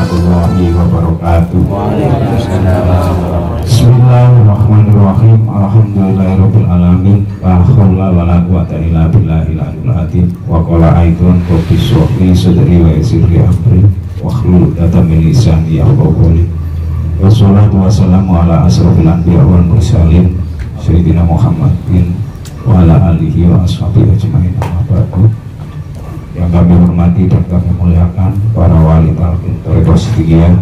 warahmatullahi wabarakatuh. Waalaikumsalam. Bismillahirrahmanirrahim. Alhamdulillahirabbil alamin. La haula wala quwata illa billahil aliyil azim. Wa qala aidun rabbi shrah li sadri wa yassir li amri wahlul 'uqdatam min lisani yafqahu qawli. Wassalatu wassalamu ala asrofil anbiya wal mursalin sayyidina Muhammadin wa ala alihi wa ashabihi ajmain. Amma ba'du. Yang kami hormati dan kami muliakan para wali talqin Thariqah Siddiqiyah,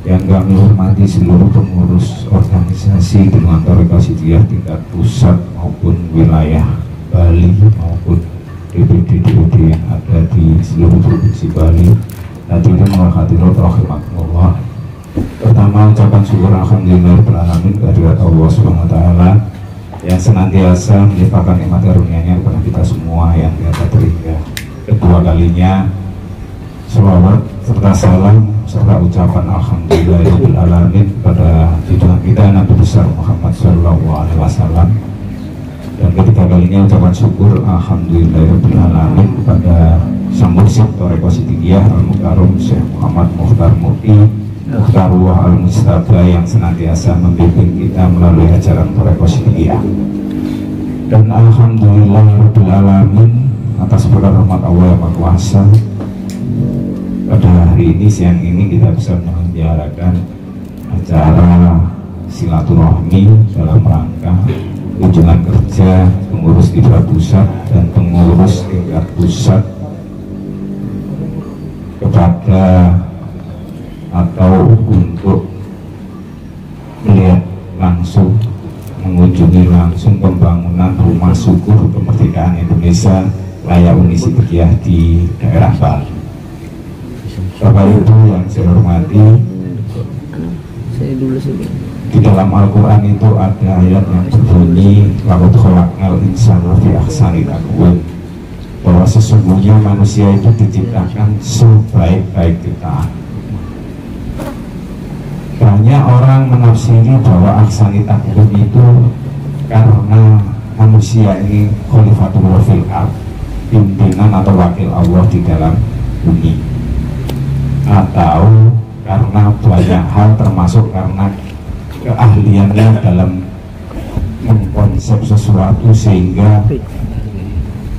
yang kami hormati seluruh pengurus organisasi dengan Thariqah Siddiqiyah tingkat pusat maupun wilayah Bali maupun DPD-DPD yang ada di seluruh provinsi Bali. Hadirin wal hadirat rahimakumullah. Pertama, ucapan syukur alhamdulillah beralamin kehadirat Allah Subhanahu wa taala yang senantiasa melimpahkan nikmat karunia-Nya kepada kita semua yang tiada terhingga. Kedua kalinya selawat serta salam serta ucapan alhamdulillahirabbil alamin kepada junjungan kita Nabi besar Muhammad sallallahu alaihi wasallam. Dan ketiga kalinya ucapan syukur alhamdulillahirabbil alamin kepada Sang Mursyid Thariqah Siddiqiyah Al-Mukarram Syekh Muhammad Mukhtar Mukti Mukhtarullah Al-Mustafa yang senantiasa membimbing kita melalui ajaran Thariqah Siddiqiyah. Dan alhamdulillahirabbil alamin atas berkat rahmat Allah yang Maha Kuasa, pada hari ini, siang ini kita bisa menyelenggarakan acara silaturahmi dalam rangka kunjungan kerja pengurus tingkat pusat dan pengurus tingkat pusat kepada atau untuk melihat langsung, mengunjungi langsung pembangunan rumah syukur kemerdekaan Indonesia layak Uni Siddiqiyah di daerah Bali. Bapak Ibu yang saya hormati, di dalam Al-Quran itu ada ayat yang berbunyi laqad khalaqnal insana fi ahsani taqwim, bahwa sesungguhnya manusia itu diciptakan sebaik-baik ciptaan. Banyak orang menafsiri bahwa ahsani taqwim itu karena manusia ini khalifatullah fil ardh, pimpinan atau wakil Allah di dalam bumi, atau karena banyak hal termasuk karena keahliannya dalam mengkonsep sesuatu sehingga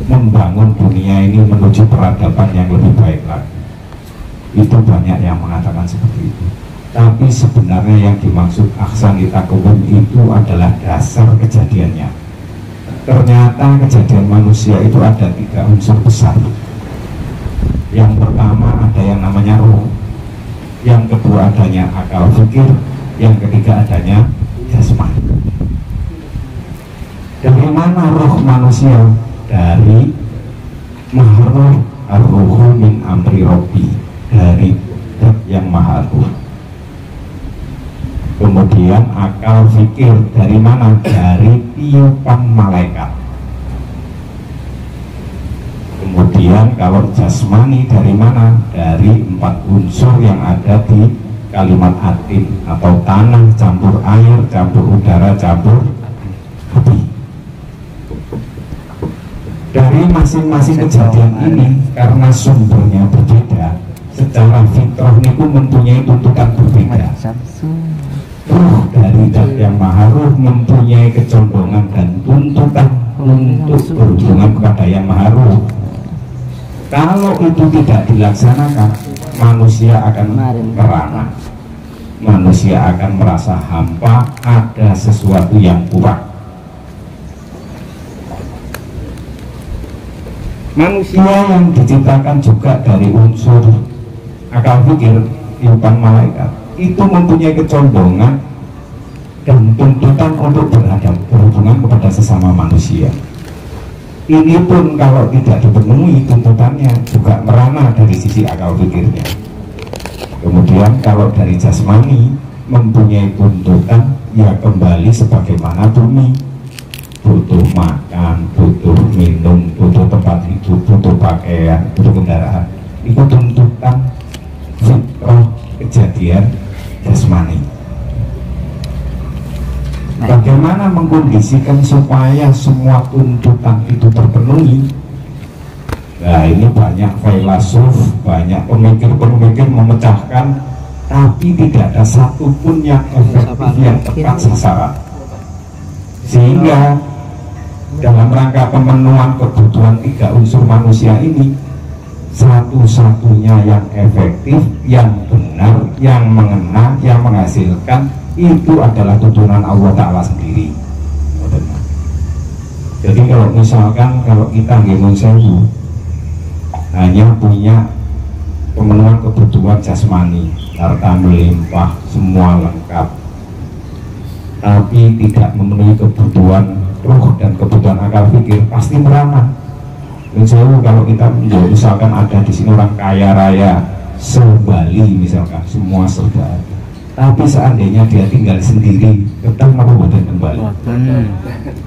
membangun dunia ini menuju peradaban yang lebih baik lagi. Itu banyak yang mengatakan seperti itu. Tapi sebenarnya yang dimaksud ahsani taqwim itu adalah dasar kejadiannya. Ternyata kejadian manusia itu ada 3 unsur besar. Yang pertama ada yang namanya roh, yang kedua adanya akal fikir, yang ketiga adanya jasmani. Dari mana roh manusia? Dari maharoh ar-ruhu min amri robbi, dari zat yang maha ruh. Kemudian akal fikir dari mana? Dari tiupan malaikat. Kemudian kalau jasmani dari mana? Dari 4 unsur yang ada di kalimat atin atau tanah campur air, campur udara, campur api. Dari masing-masing kejadian ini, karena sumbernya berbeda, secara fitrah niku mempunyai tuntutan berbeda. Ruh dari zat yang maha ruh mempunyai kecondongan dan tuntutan untuk berhubungan kepada yang maha ruh. Kalau itu tidak dilaksanakan, manusia akan merana, manusia akan merasa hampa, ada sesuatu yang kurang. Manusia yang diciptakan juga dari unsur akal fikir, tiupan malaikat, itu mempunyai kecondongan dan tuntutan untuk berhubungan kepada sesama manusia. Ini pun kalau tidak dipenuhi tuntutannya juga merana dari sisi akal fikirnya. Kemudian kalau dari jasmani mempunyai tuntutan, ya kembali sebagaimana bumi, butuh makan, butuh minum, butuh tempat hidup, butuh pakaian, butuh kendaraan. Itu tuntutan fitrah kejadian jasmani. Bagaimana mengkondisikan supaya semua tuntutan itu terpenuhi? Nah ini banyak filosof, banyak pemikir-pemikir memecahkan, tapi tidak ada satupun yang efektif yang tepat sasaran. Sehingga dalam rangka pemenuhan kebutuhan 3 unsur manusia ini, satu-satunya yang efektif, yang benar, yang mengena, yang menghasilkan itu adalah tuntunan Allah Ta'ala sendiri. Jadi kalau misalkan kalau kita ngemun sewu hanya punya pemenuhan kebutuhan jasmani, harta melimpah, semua lengkap, tapi tidak memenuhi kebutuhan ruh dan kebutuhan akal pikir, pasti merana. Jauh kalau kita misalkan ada di sini orang kaya raya se-Bali misalkan, semua serba ada, tapi seandainya dia tinggal sendiri, tetap merupakan kembali,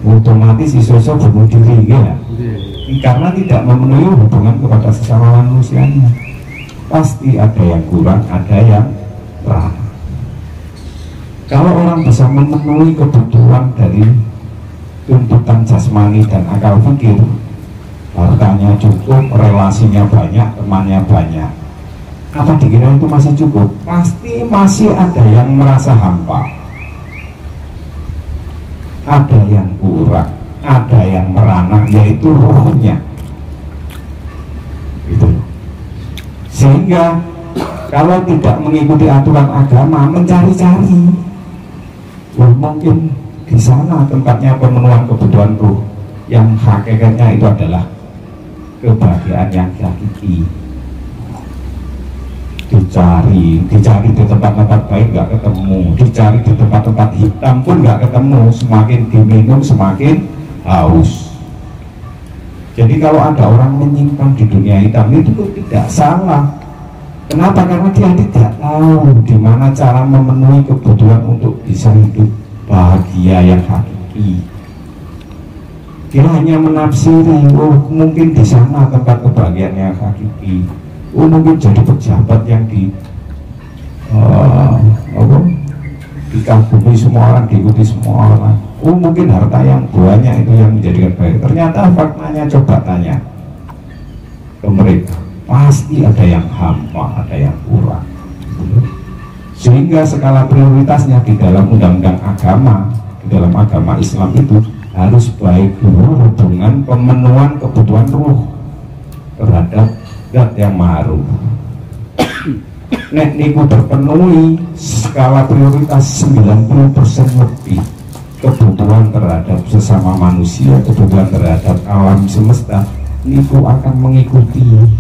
otomatis iso-iso bunuh diri ya, karena tidak memenuhi hubungan kepada sesama manusianya. Pasti ada yang kurang, ada yang merana. Kalau orang bisa memenuhi kebutuhan dari tuntutan jasmani dan akal pikir, hartanya cukup, relasinya banyak, temannya banyak, apa dikira itu masih cukup? Pasti masih ada yang merasa hampa, ada yang kurang, ada yang merana, yaitu rohnya itu. Sehingga kalau tidak mengikuti aturan agama, mencari-cari, mungkin di sana tempatnya pemenuhan kebutuhan ruh, yang hakikatnya itu adalah kebahagiaan yang hakiki. Dicari di tempat-tempat baik nggak ketemu, dicari di tempat-tempat hitam pun nggak ketemu, semakin diminum semakin haus. Jadi kalau ada orang menyimpan di dunia hitam itu tidak salah. Kenapa? Karena dia tidak tahu di mana cara memenuhi kebutuhan untuk bisa hidup bahagia yang hakiki. Dia hanya menafsiri, oh mungkin di sana tempat kebahagiaan yang hakiki, oh mungkin jadi pejabat yang dikagumi semua orang, diikuti semua orang, oh mungkin harta yang banyak itu yang menjadikan baik. Ternyata faktanya coba tanya ke mereka, pasti ada yang hampa, ada yang kurang. Sehingga skala prioritasnya di dalam undang-undang agama, di dalam agama Islam itu harus baik dulu hubungan pemenuhan kebutuhan ruh terhadap zat yang maha ruh. Nek niku terpenuhi skala prioritas 90% lebih, kebutuhan terhadap sesama manusia, kebutuhan terhadap alam semesta, niku akan mengikuti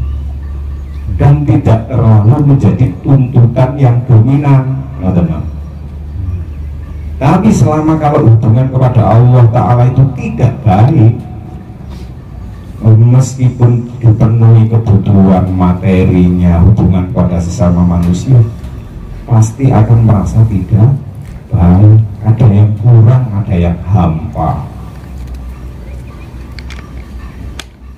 dan tidak terlalu menjadi tuntutan yang dominan. Tapi selama kalau hubungan kepada Allah Ta'ala itu tidak baik, meskipun dipenuhi kebutuhan materinya, hubungan pada sesama manusia, pasti akan merasa tidak baik, ada yang kurang, ada yang hampa.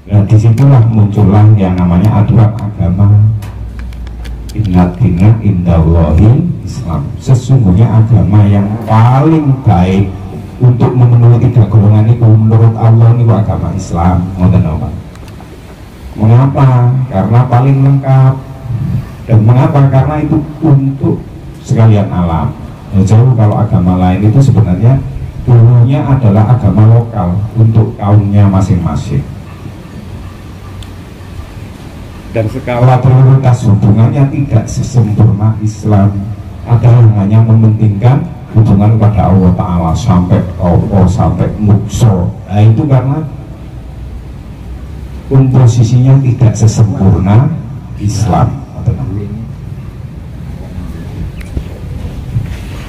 Nah disitulah muncullah yang namanya aturan agama. Inna dina indallahi Islam. Sesungguhnya agama yang paling baik untuk memenuhi 3 golongan itu menurut Allah ini agama Islam. Mengapa? Karena paling lengkap. Dan mengapa? Karena itu untuk sekalian alam. Jauh kalau agama lain itu sebenarnya dulunya adalah agama lokal untuk kaumnya masing-masing. Dan skala prioritas hubungannya tidak sesempurna Islam. Ada yang hanya mementingkan hubungan kepada Allah Ta'ala sampai Allah, sampai mukso. Nah itu karena komposisinya tidak sesempurna Islam.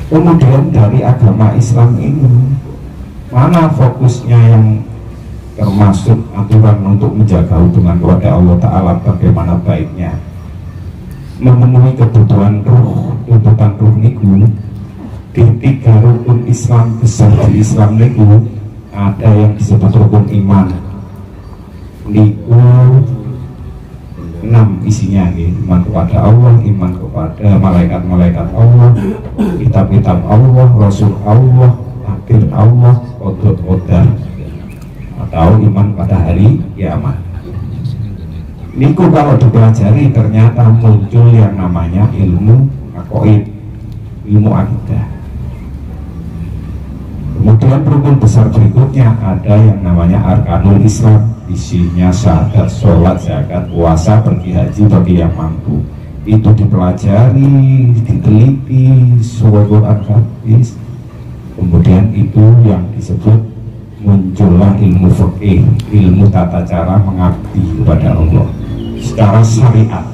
Kemudian dari agama Islam ini, mana fokusnya yang termasuk aturan untuk menjaga hubungan kepada Allah Ta'ala, bagaimana baiknya memenuhi kebutuhan ruh, tuntutan ruh niku di 3 rukun Islam besar di Islam niku ada yang disebut rukun iman niku 6 isinya nih, iman kepada Allah, iman kepada malaikat-malaikat Allah, kitab-kitab Allah, Rasul Allah, takdir Allah, qadar, atau iman pada hari kiamat. Niku kalau dipelajari ternyata muncul yang namanya ilmu aqaid, ilmu akidah. Kemudian rukun besar berikutnya ada yang namanya arkanul Islam, isinya syahadat, sholat, zakat, puasa, pergi haji bagi yang mampu. Itu dipelajari, diteliti, sesuai Quran hadis. Kemudian itu yang disebut muncullah ilmu fikih, ilmu tata cara mengabdi kepada Allah secara syariat.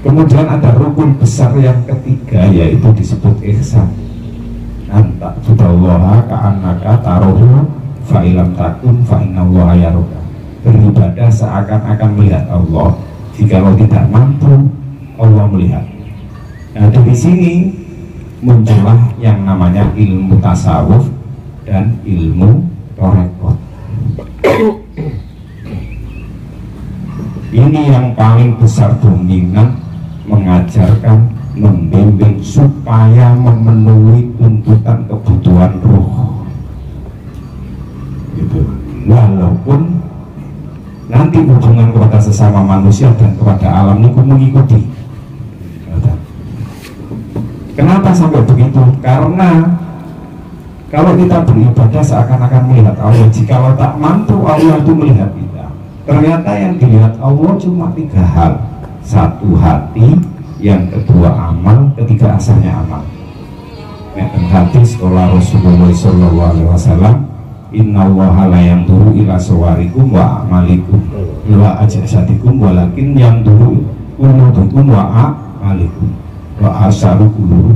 Kemudian ada rukun besar yang ketiga, yaitu disebut ihsan. Anta budallaha ka'annaka taruhu fa'ilam takun fa'innallaha yaruka. Beribadah seakan-akan melihat Allah, jikalau tidak mampu Allah melihat. Nah, dari sini muncullah yang namanya ilmu tasawuf dan ilmu torekot. Ini yang paling besar dominan, mengajarkan, membimbing supaya memenuhi tuntutan kebutuhan roh gitu. Walaupun nanti hubungan kepada sesama manusia dan kepada alam ini mengikuti. Kenapa sampai begitu? Karena kalau kita beribadah seakan-akan melihat Allah, jikalau tak mampu Allah itu melihat kita. Ternyata yang dilihat Allah cuma 3 hal. 1 hati, yang kedua amal, ketiga asalnya amal. Nek hadis sekolah Rasulullah SAW, innallaha la yanzuru ila suwarikum wa amalikum wa ajsadikum walakin yanzuru qulubukum wa amalikum wa asarukum.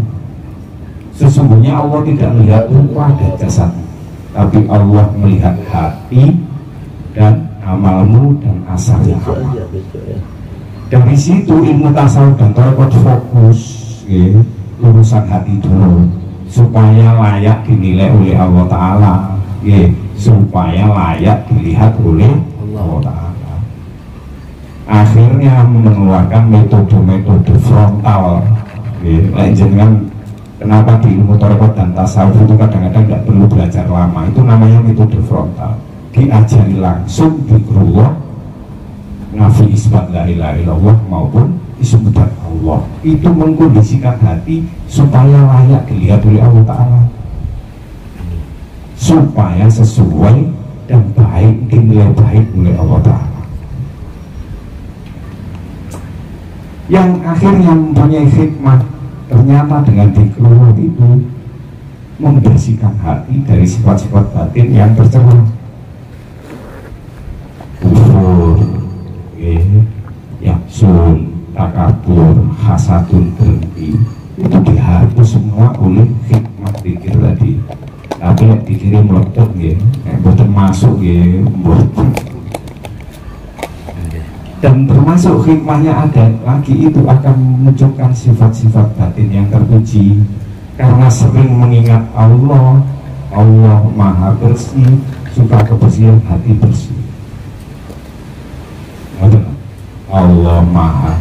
Sesungguhnya Allah tidak melihat rupa dan jasad, tapi Allah melihat hati dan amalmu dan asalnya amal. Dari situ ilmu tasawuf dan tarekat fokus urusan hati dulu supaya layak dinilai oleh Allah Ta'ala, supaya layak dilihat oleh Allah Ta'ala. Akhirnya mengeluarkan metode-metode frontal. Jangan kenapa di ilmu tarekat dan tasawuf itu kadang-kadang nggak perlu belajar lama, itu namanya metode frontal. Diajari langsung di ruang nafi isbat la ilaha illallah maupun disebutkan Allah. Itu mengkondisikan hati supaya layak dilihat oleh Allah Ta'ala, supaya sesuai dan baik, dinilai baik oleh Allah Ta'ala. Yang akhirnya mempunyai hikmah, ternyata dengan dikeluar itu membersihkan hati dari sifat-sifat batin yang tercela. Kufur, yaksun, takabur, hasadun, dengki, itu dihapus semua oleh hikmah pikir tadi. Tapi yang dikirim meletup betul masuk dan termasuk hikmahnya ada lagi, itu akan memunculkan sifat-sifat batin yang terpuji karena sering mengingat Allah. Allah maha bersih, suka kebersihan hati bersih. Allah maha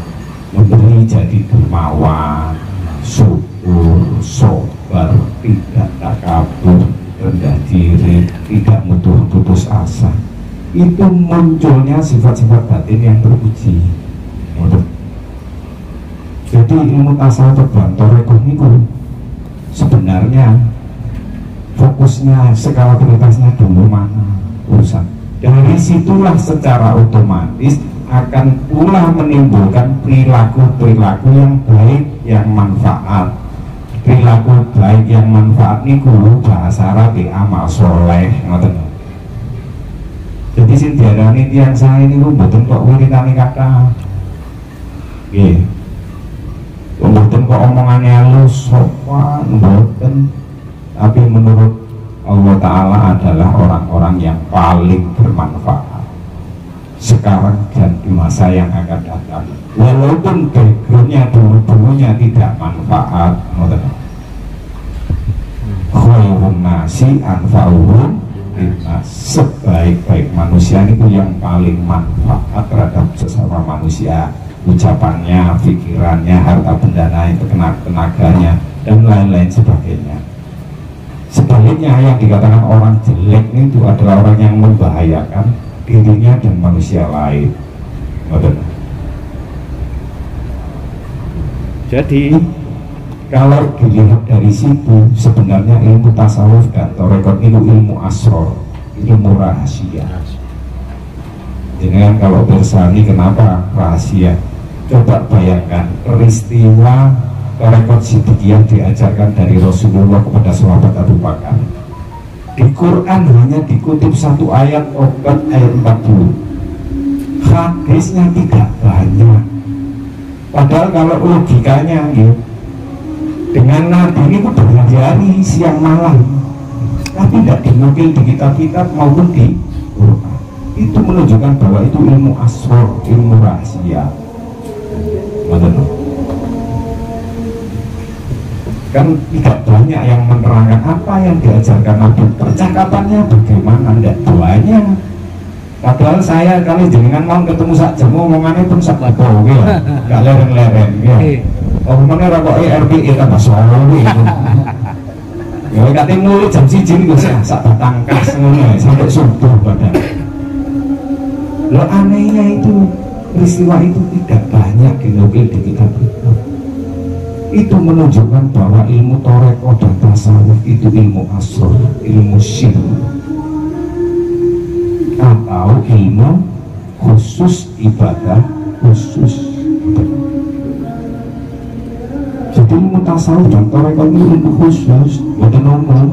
memberi jadi dermawan, syukur, sabar, tidak takabur, rendah diri, tidak putus asa. Itu munculnya sifat-sifat batin yang terpuji. Jadi ilmu tasawuf dan tarekat itu sebenarnya fokusnya, skala prioritasnya dulu mana urusan. Dari situlah secara otomatis akan pula menimbulkan perilaku-perilaku yang baik, yang manfaat. Perilaku baik yang manfaat ini guru bahasa Arab amal soleh. Jadi sing diarani tiyang sae niku mboten kok wiritane kata. Nggih. Mboten kok omongane halus sopan, mboten. Tapi menurut Allah Ta'ala adalah orang-orang yang paling bermanfaat sekarang dan di masa yang akan datang, walaupun backgroundnya dulu-dulunya tidak manfaat. Khairun nasi anfa'uhum linnas, sebaik-baik manusia itu yang paling manfaat terhadap sesama manusia, ucapannya, pikirannya, harta bendanya, tenaganya, dan lain-lain sebagainya. Sebaliknya yang dikatakan orang jelek itu adalah orang yang membahayakan dirinya dan manusia lain. Jadi kalau dilihat dari situ, sebenarnya ilmu tasawuf dan tarekat itu ilmu asror, ilmu rahasia. Jangan kalau bersani kenapa rahasia? Coba bayangkan peristiwa tarekat siddiqiyah diajarkan dari Rasulullah kepada sahabat Abu Bakar. Di Quran hanya dikutip satu ayat obat ayat 40. Hadisnya tidak banyak. Padahal kalau logikanya gitu, dengan Nabi ini berhari-hari siang malam, tapi tidak dinukil di kitab-kitab maupun di Quran. Itu menunjukkan bahwa itu ilmu asror, ilmu rahasia. Kan tidak banyak yang menerangkan apa yang diajarkan Nabi. Percakapannya bagaimana, tidak banyak. Padahal saya kali jenengan mau ketemu sak jam omongannya pun sak lepo ya, gak leren-leren ya. Omongannya rokok RPI tambah solo gitu. Ya katanya mulai jam 1 itu sak batang kas ngono sampai subuh padahal. Lo anehnya itu peristiwa itu tidak banyak dinukil di kitab-kitab. Itu menunjukkan bahwa ilmu tarekat dan tasawuf itu ilmu asror, ilmu syirk, atau ilmu khusus, ibadah khusus. Jadi ilmu tasawuf dan tarekat itu ilmu khusus, bukan umum,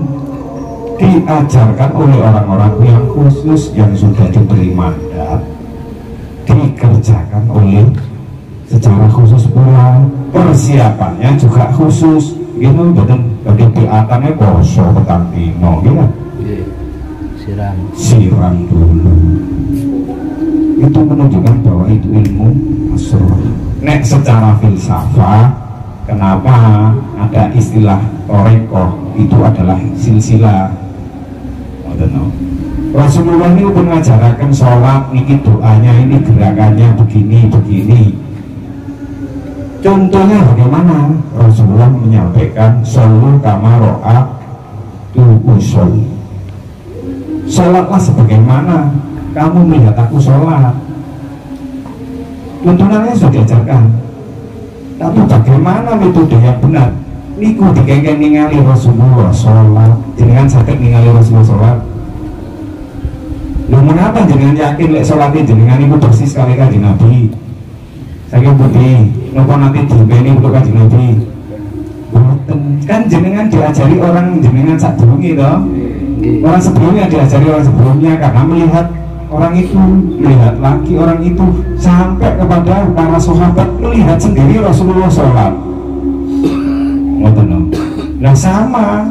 diajarkan oleh orang-orang yang khusus yang sudah diberi mandat, dikerjakan oleh secara khusus pula, persiapannya juga khusus. Gitu, jadi diatannya poso petang dino, gitu. Siram dulu. Itu menunjukkan bahwa itu ilmu asror. Nek secara filsafat, kenapa ada istilah tarekat itu adalah silsilah? Rasulullah ini mengajarkan sholat, niki doanya, ini gerakannya begini. Contohnya bagaimana? Rasulullah menyampaikan shollu kama ra'aitu usolli. Sholatlah sebagaimana kamu melihat aku sholat. Tuntunannya sudah diajarkan. Tapi bagaimana metode yang benar? Niku dikengken ningali Rasulullah sholat. Jangan sakit ningali Rasulullah sholat. Lu mengapa jangan yakin lek sholatnya jenengan itu persis kali kanjeng Nabi? Saya putih, nopo nanti diimpeni untuk kanjeng Nabi. Kan jenengan diajari orang jenengan sak durunge toh. Orang sebelumnya diajari orang sebelumnya, karena melihat orang itu, melihat lagi orang itu, sampai kepada para sahabat melihat sendiri Rasulullah sholat. Nah sama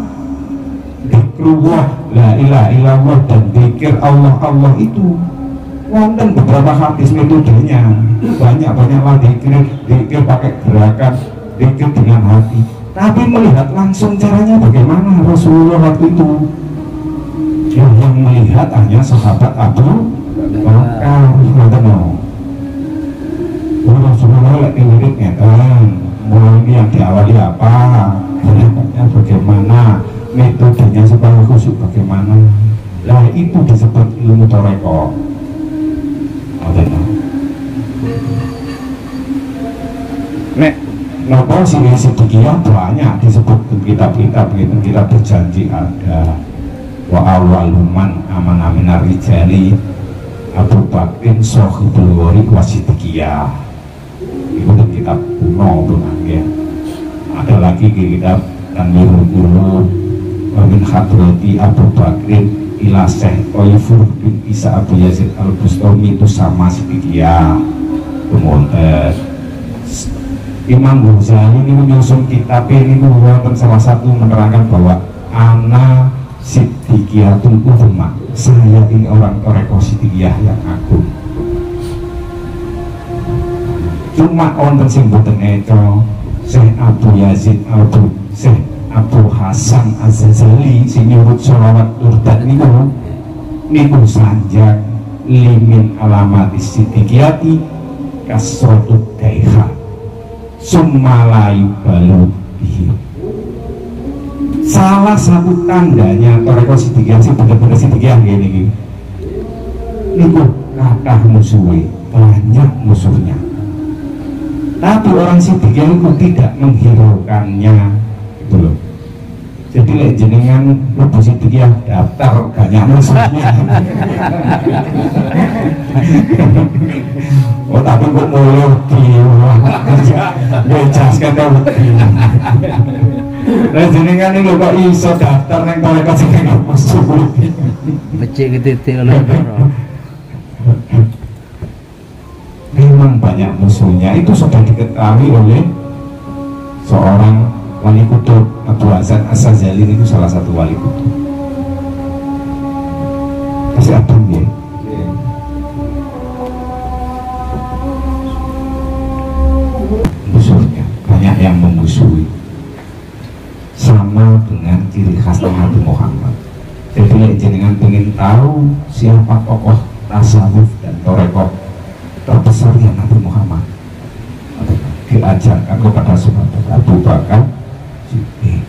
zikrullah, la ilaha illallah, dan zikir Allah itu wonten beberapa hadis metodenya. Banyaklah zikir pakai gerakan, zikir dengan hati. Tapi melihat langsung caranya bagaimana Rasulullah waktu itu. Yang melihat hanya sahabat Abu Bakar. Rasulullah lagi wiridnya mulai yang diawali apa, gerakannya bagaimana, metodenya supaya khusyuk bagaimana. Lah itu disebut ilmu tarekat. Nek nopo sini sedikit banyak disebut kitab-kitab gitu, kita berjanji ada. Wa awaluman amana minar rijali Abu Bakrin sohibul wari wasidikiyah. Itu kitab kuno tuh ya. Ada lagi kitab Tanwirul Qulub min hadrati Abu Bakrin ila Syekh Qaifur bin Isa Abu Yazid Al-Bustami, itu sama sidikiyah. Kemudian Imam Ghazali ini menyusun kitab ini wonten salah satu menerangkan bahwa ana siddiqiyatul uzma, saya ini orang tarekat siddiqiyah yang agung. Cuma wonten sing boten eco, Syekh Abu Yazid Syekh Abu Hasan Az-Zazali sing nyurut sholawat urdat niku sanjang limin alamatis siddiqiyati kasratut daiha summa layu balu bihi. Salah satu tandanya tarekat siddiqiyah sih bener-bener siddiqiyah gini. niku kathah musuhe, banyak musuhnya. Tapi orang Siddiqiyah itu tidak menghiraukannya, gitu loh. Jadi lek jenengan mlebu Siddiqiyah daftar banyak musuhnya. Oh tapi kok mulai dijelaskan tahu. Lah jenengan iki kok iso daftar nang tarekat jenengan musuh. Becik ketitik oleh Memang banyak musuhnya, itu sudah diketahui oleh seorang wali kutub. Abu Hasan As-Sazali itu salah satu wali kutub. Kasih abang ya. Musuhnya banyak yang memusuhi, sama dengan ciri khas Nabi Muhammad. Jadi jenengan ingin tahu siapa tokoh tasawuf dan torekoh terbesar yang Nabi Muhammad diajarkan kepada sahabat Abu Bakar Siddiq.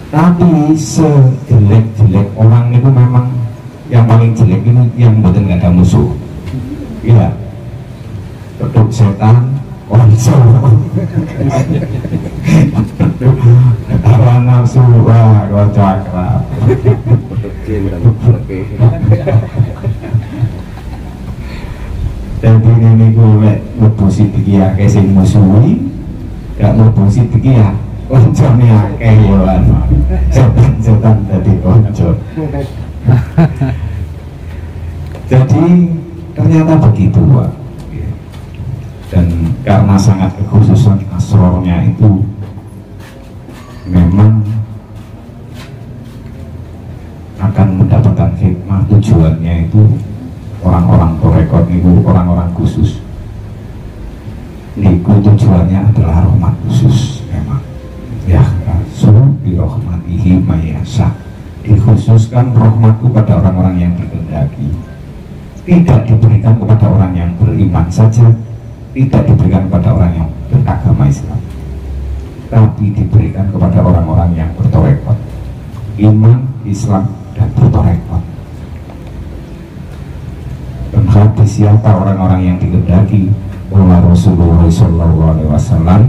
Tapi sejelek-jelek orang itu memang yang paling jelek ini yang betul nggak ada musuh. Iya, peduk setan, konco, hawa nafsu, konco akrab. Jadi ini gue mlebu Siddiqiyah ke sing musuhi, gak mlebu Siddiqiyah koncone akeh ya lan. Setan dadi konco. Jadi ternyata begitu, Pak. Dan karena sangat kekhususan asrornya itu memang akan mendapatkan hikmah, tujuannya itu orang-orang torekot itu orang-orang khusus. Niku tujuannya adalah rahmat khusus memang. Ya rasul bi rahmatihi mayasa. Dikhususkan rahmatku pada orang-orang yang dikehendaki. Tidak diberikan kepada orang yang beriman saja, tidak diberikan kepada orang yang beragama Islam, tapi diberikan kepada orang-orang yang bertorekot, iman, Islam, dan bertorekot. Dan hati siapa orang-orang yang dikehendaki oleh Rasulullah SAW,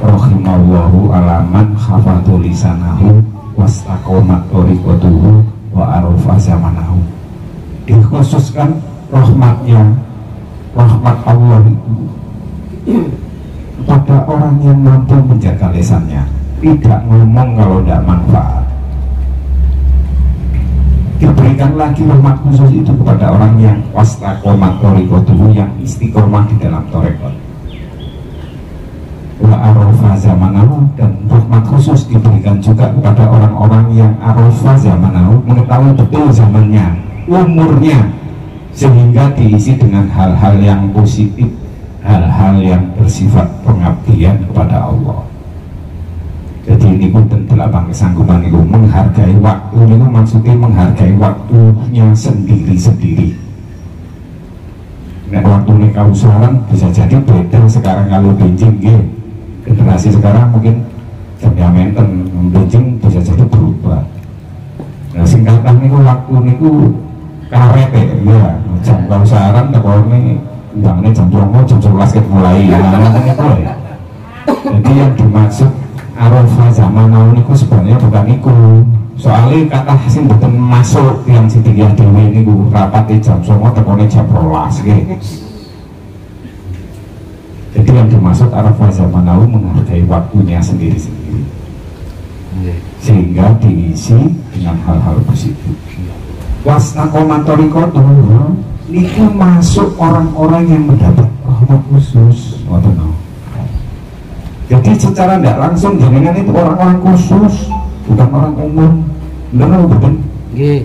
rahimallahu alaman hafadhu lisanahu wastaqomat tariqatuhu wa arufa zamanahu. Dikhususkan rahmatnya, rahmat Allah itu pada orang yang mampu menjaga lisannya, tidak ngomong kalau tidak manfaat. Diberikan lagi rahmat khusus itu kepada orang yang wastaqomat tariqatuhu, yang istiqomah di dalam torekot, wa arofa zamanahu, dan rahmat khusus diberikan juga kepada orang-orang yang arofa zamanahu, mengetahui betul zamannya, umurnya, sehingga diisi dengan hal-hal yang positif, hal-hal yang bersifat pengabdian kepada Allah. Jadi ini pun delapan kesanggupan itu menghargai waktu, itu maksudnya menghargai waktunya sendiri-sendiri. Nah, waktu ini kausaran bisa jadi beda sekarang kalau benjing gitu. Generasi sekarang mungkin jam menten benjing bisa jadi berubah. Nah singkatan itu waktu itu karet ya, jam kausaran kalau ini uangnya jam 11 kita mulai ya. Jadi yang dimaksud arofa zaman now niku sebenarnya bukan niku. Soalnya kata sing mboten masuk yang Siddiqiyah dhewe niku rapate jam 09.00 tekone jam 12 nggih. Jadi yang dimaksud arofa zaman now menghargai waktunya sendiri-sendiri. Sehingga diisi dengan hal-hal positif. Wasnakomatorikotu niku masuk orang-orang yang mendapat rahmat khusus. Jadi secara tidak langsung jenengan itu orang-orang khusus, bukan orang umum. Benar betul? Nggih.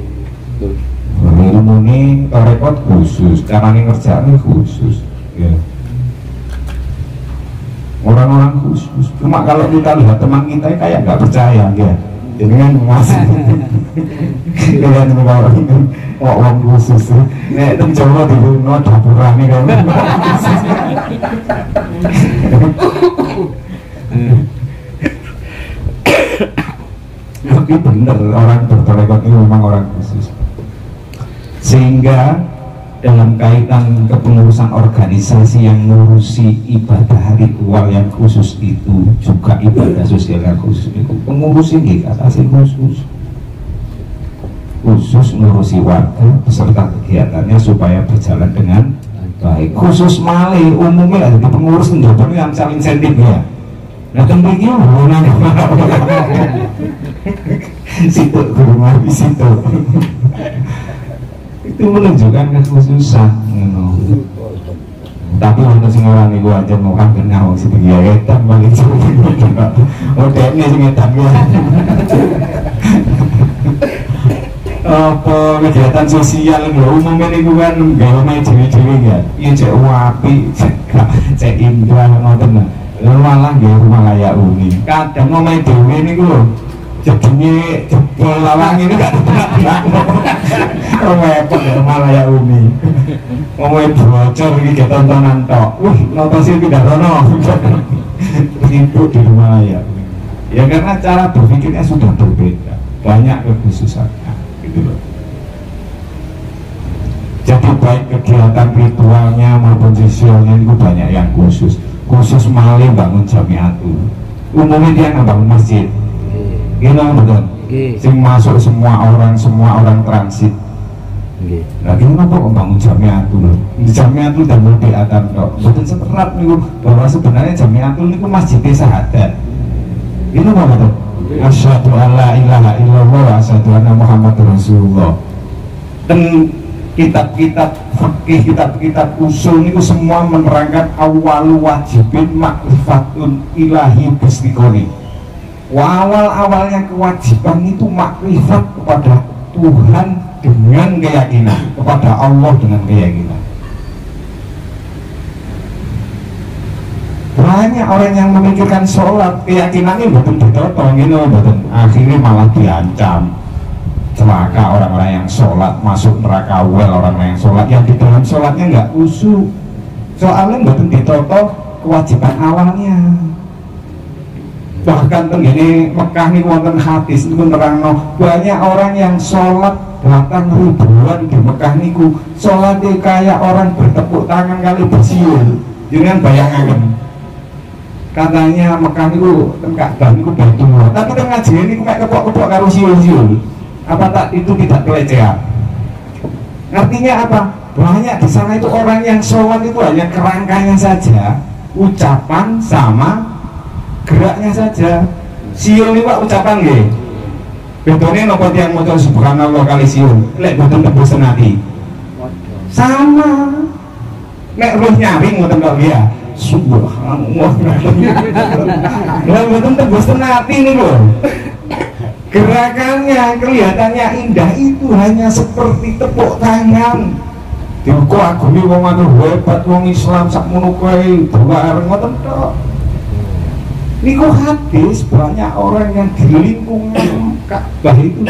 Ilmu ini torekot khusus, caranya ngerjain khusus. Ya. Orang-orang khusus. Cuma kalau kita lihat teman kita kayak nggak percaya, ya. Jenengan masih. Kalian orang ini orang khusus. Nek teng Jawa di Luno dapurane kan. Tapi benar orang bertorekot ini memang orang khusus, sehingga dalam kaitan kepengurusan organisasi yang ngurusi ibadah ritual yang khusus itu juga ibadah sosial yang khusus itu pengurus ini atasnya khusus ngurusi warga beserta kegiatannya supaya berjalan dengan baik. Khusus male umumnya ada pengurus menjawab yang saling insentif ya. Nah tentunya hubungan situ rumah di situ itu menunjukkan kekhususan. Tapi untuk semua orang itu aja mau hampir ngawang situ ya edan balik jauh. Oh deknya sing edan ya. Apa kegiatan sosial lho umumnya niku kan gawe dhewe-dhewe ya. Iya cek wapi, cek indah ngoten. Malah gawe rumah layak uni. Kadang omahe dhewe niku lho jadinya jebol lawang ini gak repot ya rumah layak umi. Omahe bocor iki ge tontonan tok. Nonton sih tidak rono. Ribut di rumah layak umi. Ya karena cara berpikirnya sudah berbeda. Banyak kekhususannya. Gitu loh. Jadi baik kegiatan ritualnya maupun sosialnya itu banyak yang khusus malih bangun jamiatul umumnya dia ngebangun masjid gitu betul sing masuk semua orang transit lagi kenapa membangun jamiatul di jamiatul dan berbiatan kok betul seterat nih bahwa sebenarnya jamiatul itu masjidnya sahadat gitu betul asyhadu alla ilaha illallah wa asyhadu anna muhammadur rasulullah. Dan kitab-kitab fikih, kitab-kitab usul itu semua menerangkan awalu wajibin makrifatun ilahi bistikoni. Awalnya kewajiban itu makrifat kepada Tuhan dengan keyakinan, kepada Allah dengan keyakinan. Banyak orang yang memikirkan sholat, keyakinannya betul ditotong gitu, betul. Akhirnya malah diancam celaka orang-orang yang sholat, masuk neraka wel orang-orang yang sholat, yang di dalam sholatnya nggak khusyuk. Soalnya betul ditotong kewajiban awalnya. Bahkan tenggini Mekah nih wonten hadis itu nerangno banyak orang yang sholat bahkan ribuan di Mekah niku sholatnya kayak orang bertepuk tangan kali bersiul. Jangan bayangkan katanya Mekah niku Ka'bah niku batu, tapi tengah ngaji niku kayak kepok-kepok karo siul-siul. Apa tak itu tidak pelecehan? Artinya apa? Banyak di sana itu orang yang sholat itu hanya kerangkanya saja, ucapan sama geraknya saja. Siul ini pak ucapan nggih. Bedone napa tiyang maca subhanallah kali siul, lek boten tembus senati. Sama. Nek roh nyaring ngoten kok ya. Subhanallah. Lah boten tembus senati niku. Gerakannya kelihatannya indah itu hanya seperti tepuk tangan. Diku agumi wong anu hebat wong Islam sakmono kae bareng ngoten tok. Niku hadis banyak orang yang di lingkungan Ka'bah itu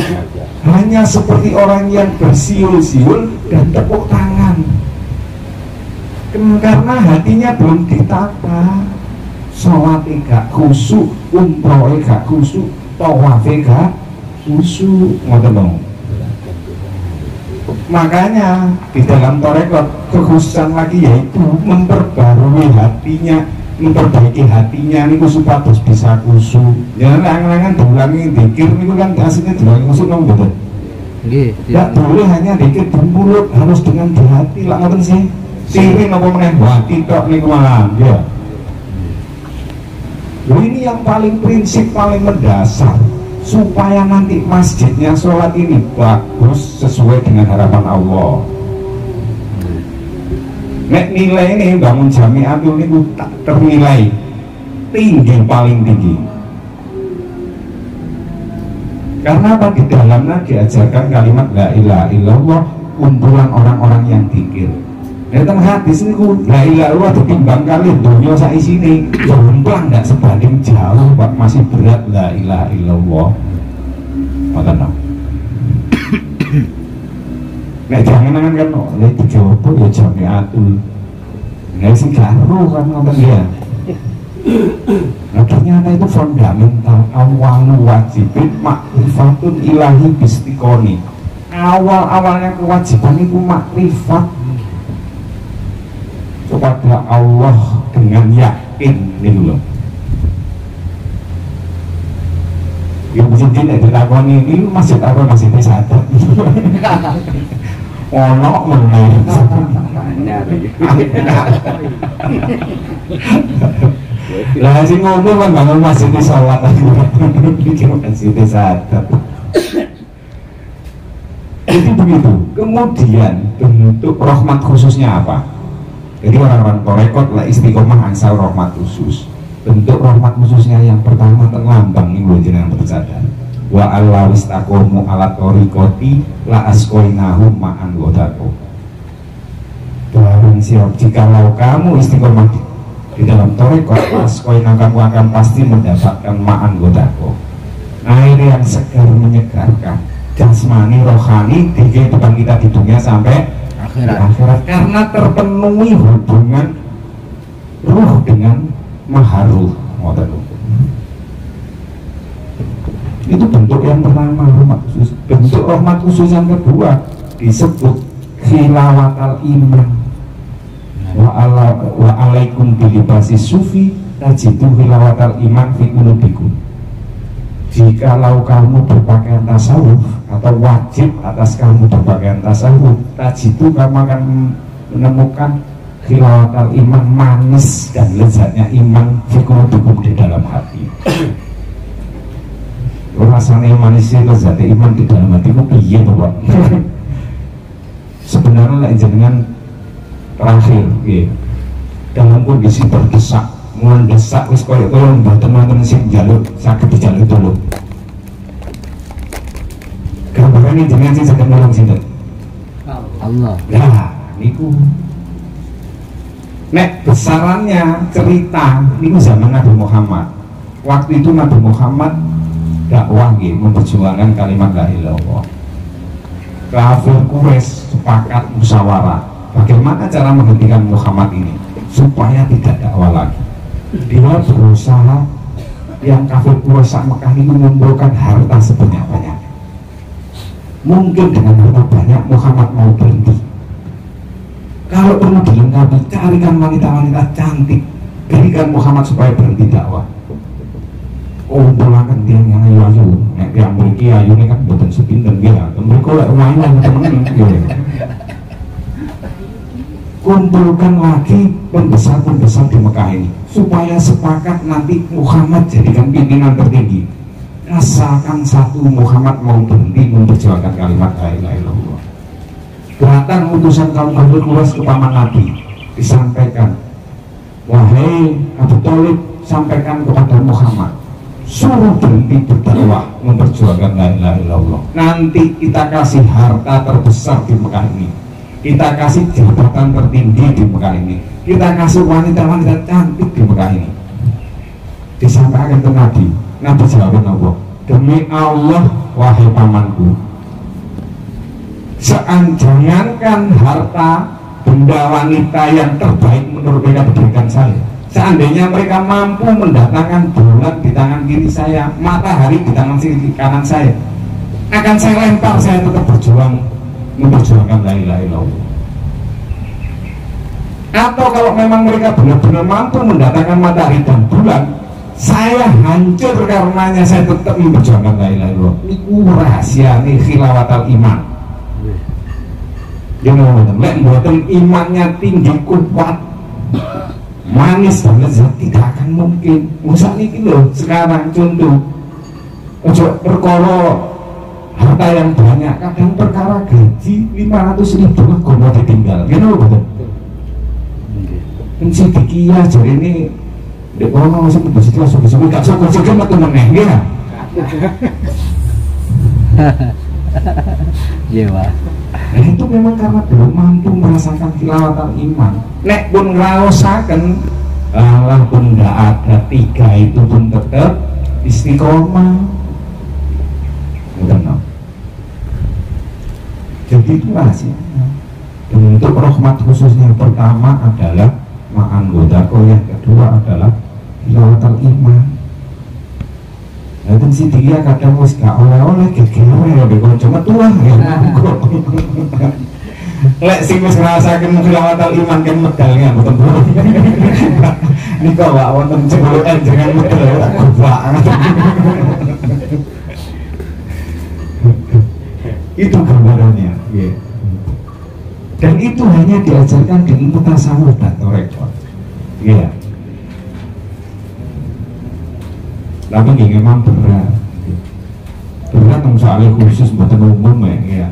hanya seperti orang yang bersiul-siul dan tepuk tangan. Karena hatinya belum ditata. Sholat gak khusyuk, umroh gak khusyuk, tawaf gak khusyuk, ngoten dong. Makanya di dalam tarekat kekhususan lagi yaitu memperbarui hatinya, memperbaiki hatinya niku supados bisa khusyuk. Jangan angan-angan diulangi zikir niku kan aslinya diulangi khusyuk nang betul. Nggih. Tidak boleh hanya zikir di mulut, harus dengan di hati lah ngoten sih. Siri napa meneh hati tok niku malah ya. Ini yang paling prinsip paling mendasar supaya nanti masjidnya sholat ini bagus sesuai dengan harapan Allah. Nek nilai ini bangun jamiatul ini tak ternilai tinggi, paling tinggi. Karena apa? Di dalamnya diajarkan kalimat la ilaha illallah, kumpulan orang-orang yang zikir. Datang hadis ini la ilaha illallah ditimbang kali dunia sak isine jomplang nggak sebanding jauh Pak, masih berat la ilaha illallah. Ngoten no. Nek jangan kan lek dicoba ya jamiatul. Nek sing karo kan ngoten ya. Nah, ternyata itu fundamental awal wajibin makrifatun ilahi bistikoni. Awal-awalnya kewajiban itu makrifat kepada Allah dengan yakin ini loh. Ya mesti tidak ditakoni ini masjid apa masjid sadar. Ono meneh. Lah sing ngono kan bangun masjid salat iki masjid sadar. Jadi begitu. Kemudian bentuk rahmat khususnya apa? Jadi orang-orang Torekot lah istiqomah angsal rahmat khusus. Bentuk rahmat khususnya yang pertama terlambang nih gue jenengan bersadar. Wa Allah wistaqomu alat torikoti la askoinahum ma'an godako. Barang siap jikalau kamu istiqomah di dalam Torekot, askoinah kamu akan pasti mendapatkan ma'an godako, air yang segar menyegarkan jasmani rohani di kehidupan kita di dunia sampai akhirat, karena terpenuhi hubungan ruh dengan maharuh. Itu bentuk yang pertama rahmat khusus. Bentuk rahmat khusus yang kedua disebut khilawatal iman. Wa alaikum bilibasi sufi tajidu khilawatal iman fi qulubikum. Jikalau kamu berpakaian tasawuf atau wajib atas kamu berpakaian tasawuf, tajidu kamu akan menemukan khilawatal iman, manis dan lezatnya iman fikurudukum di dalam hati. Rasanya manisnya lezatnya iman di dalam hati itu iya Bapak. Sebenarnya lah jenengan terakhir dalam kondisi terdesak, mendesak wis koyo tolong mboten sing njaluk saged dijaluk tolong. Gambaran jenengan sing saged nolong sinten? Allah. Lah niku nek besarannya cerita ini zaman Nabi Muhammad. Waktu itu Nabi Muhammad dakwah memperjuangkan kalimat la ilaha illallah. Kafir Quraisy sepakat musyawarah bagaimana cara menghentikan Muhammad ini supaya tidak dakwah lagi. Dia berusaha yang kafir Quraisy Mekah ini mengumpulkan harta sebanyak-banyaknya. Mungkin dengan harta banyak Muhammad mau berhenti. Kalau perlu dilengkapi, carikan wanita-wanita cantik, berikan Muhammad supaya berhenti dakwah. Kumpulkan tiang yang ayu-ayu, yang memiliki ayu ini kan bukan sepinten dia, mereka lah uangnya temen. Kumpulkan lagi pembesar-pembesar di Mekah ini, supaya sepakat nanti Muhammad jadikan pimpinan tertinggi. Asalkan satu Muhammad mau berhenti memperjuangkan kalimat la ilaha illallah. Datang utusan kaum kafir Quraisy ke paman Nabi, disampaikan, wahai Abu Thalib, sampaikan kepada Muhammad, suruh berhenti berdakwah memperjuangkan la ilaha illallah. Nanti kita kasih harta terbesar di Mekah ini, kita kasih jabatan tertinggi di Mekah ini, kita kasih wanita-wanita cantik di Mekah ini. Disampaikan ke Nabi, Nabi jawab Allah, demi Allah wahai pamanku, jangankan harta, benda wanita yang terbaik menurut mereka diberikan saya. Seandainya mereka mampu mendatangkan bulan di tangan kiri saya, matahari di tangan kanan saya, akan saya lempar, saya tetap berjuang memperjuangkan la ilaha illallah. Atau kalau memang mereka benar-benar mampu mendatangkan matahari dan bulan, saya hancur karenanya, saya tetap memperjuangkan la ilaha illallah. Ini rahasia nih khilawatal iman. Jangan buatan imannya tinggi kuat, manis dan lezat tidak akan mungkin. Usah nih loh sekarang contoh, ojo perkara harta yang banyak, kadang perkara gaji 500.000 kok mau ditinggal, gitu loh betul. Pensi dikia jadi ini, dek orang masih bersih langsung gak syukur mati meneh, ya. Iya Pak. Nah itu memang karena belum mampu merasakan khilawatal iman. Nek pun ngerasakan, Allah pun tidak ada tiga itu pun tetap istiqomah. Benar. Jadi itu rahasianya. Bentuk rahmat khususnya yang pertama adalah ma'an godako, yang kedua adalah khilawatal iman. Itu si dia kadang wis gak oleh-oleh gegewe ya bego cuma tuah ya. Lek sing wis ngrasaken khilawatul iman kan medalnya mboten purun. Nika Pak wonten jebulukan jenengan medal tak banget. Itu gambarannya, yeah. Dan itu hanya diajarkan di ilmu tasawuf dan torekot, ya. Yeah. Tapi memang berat soalnya khusus buat umum ya.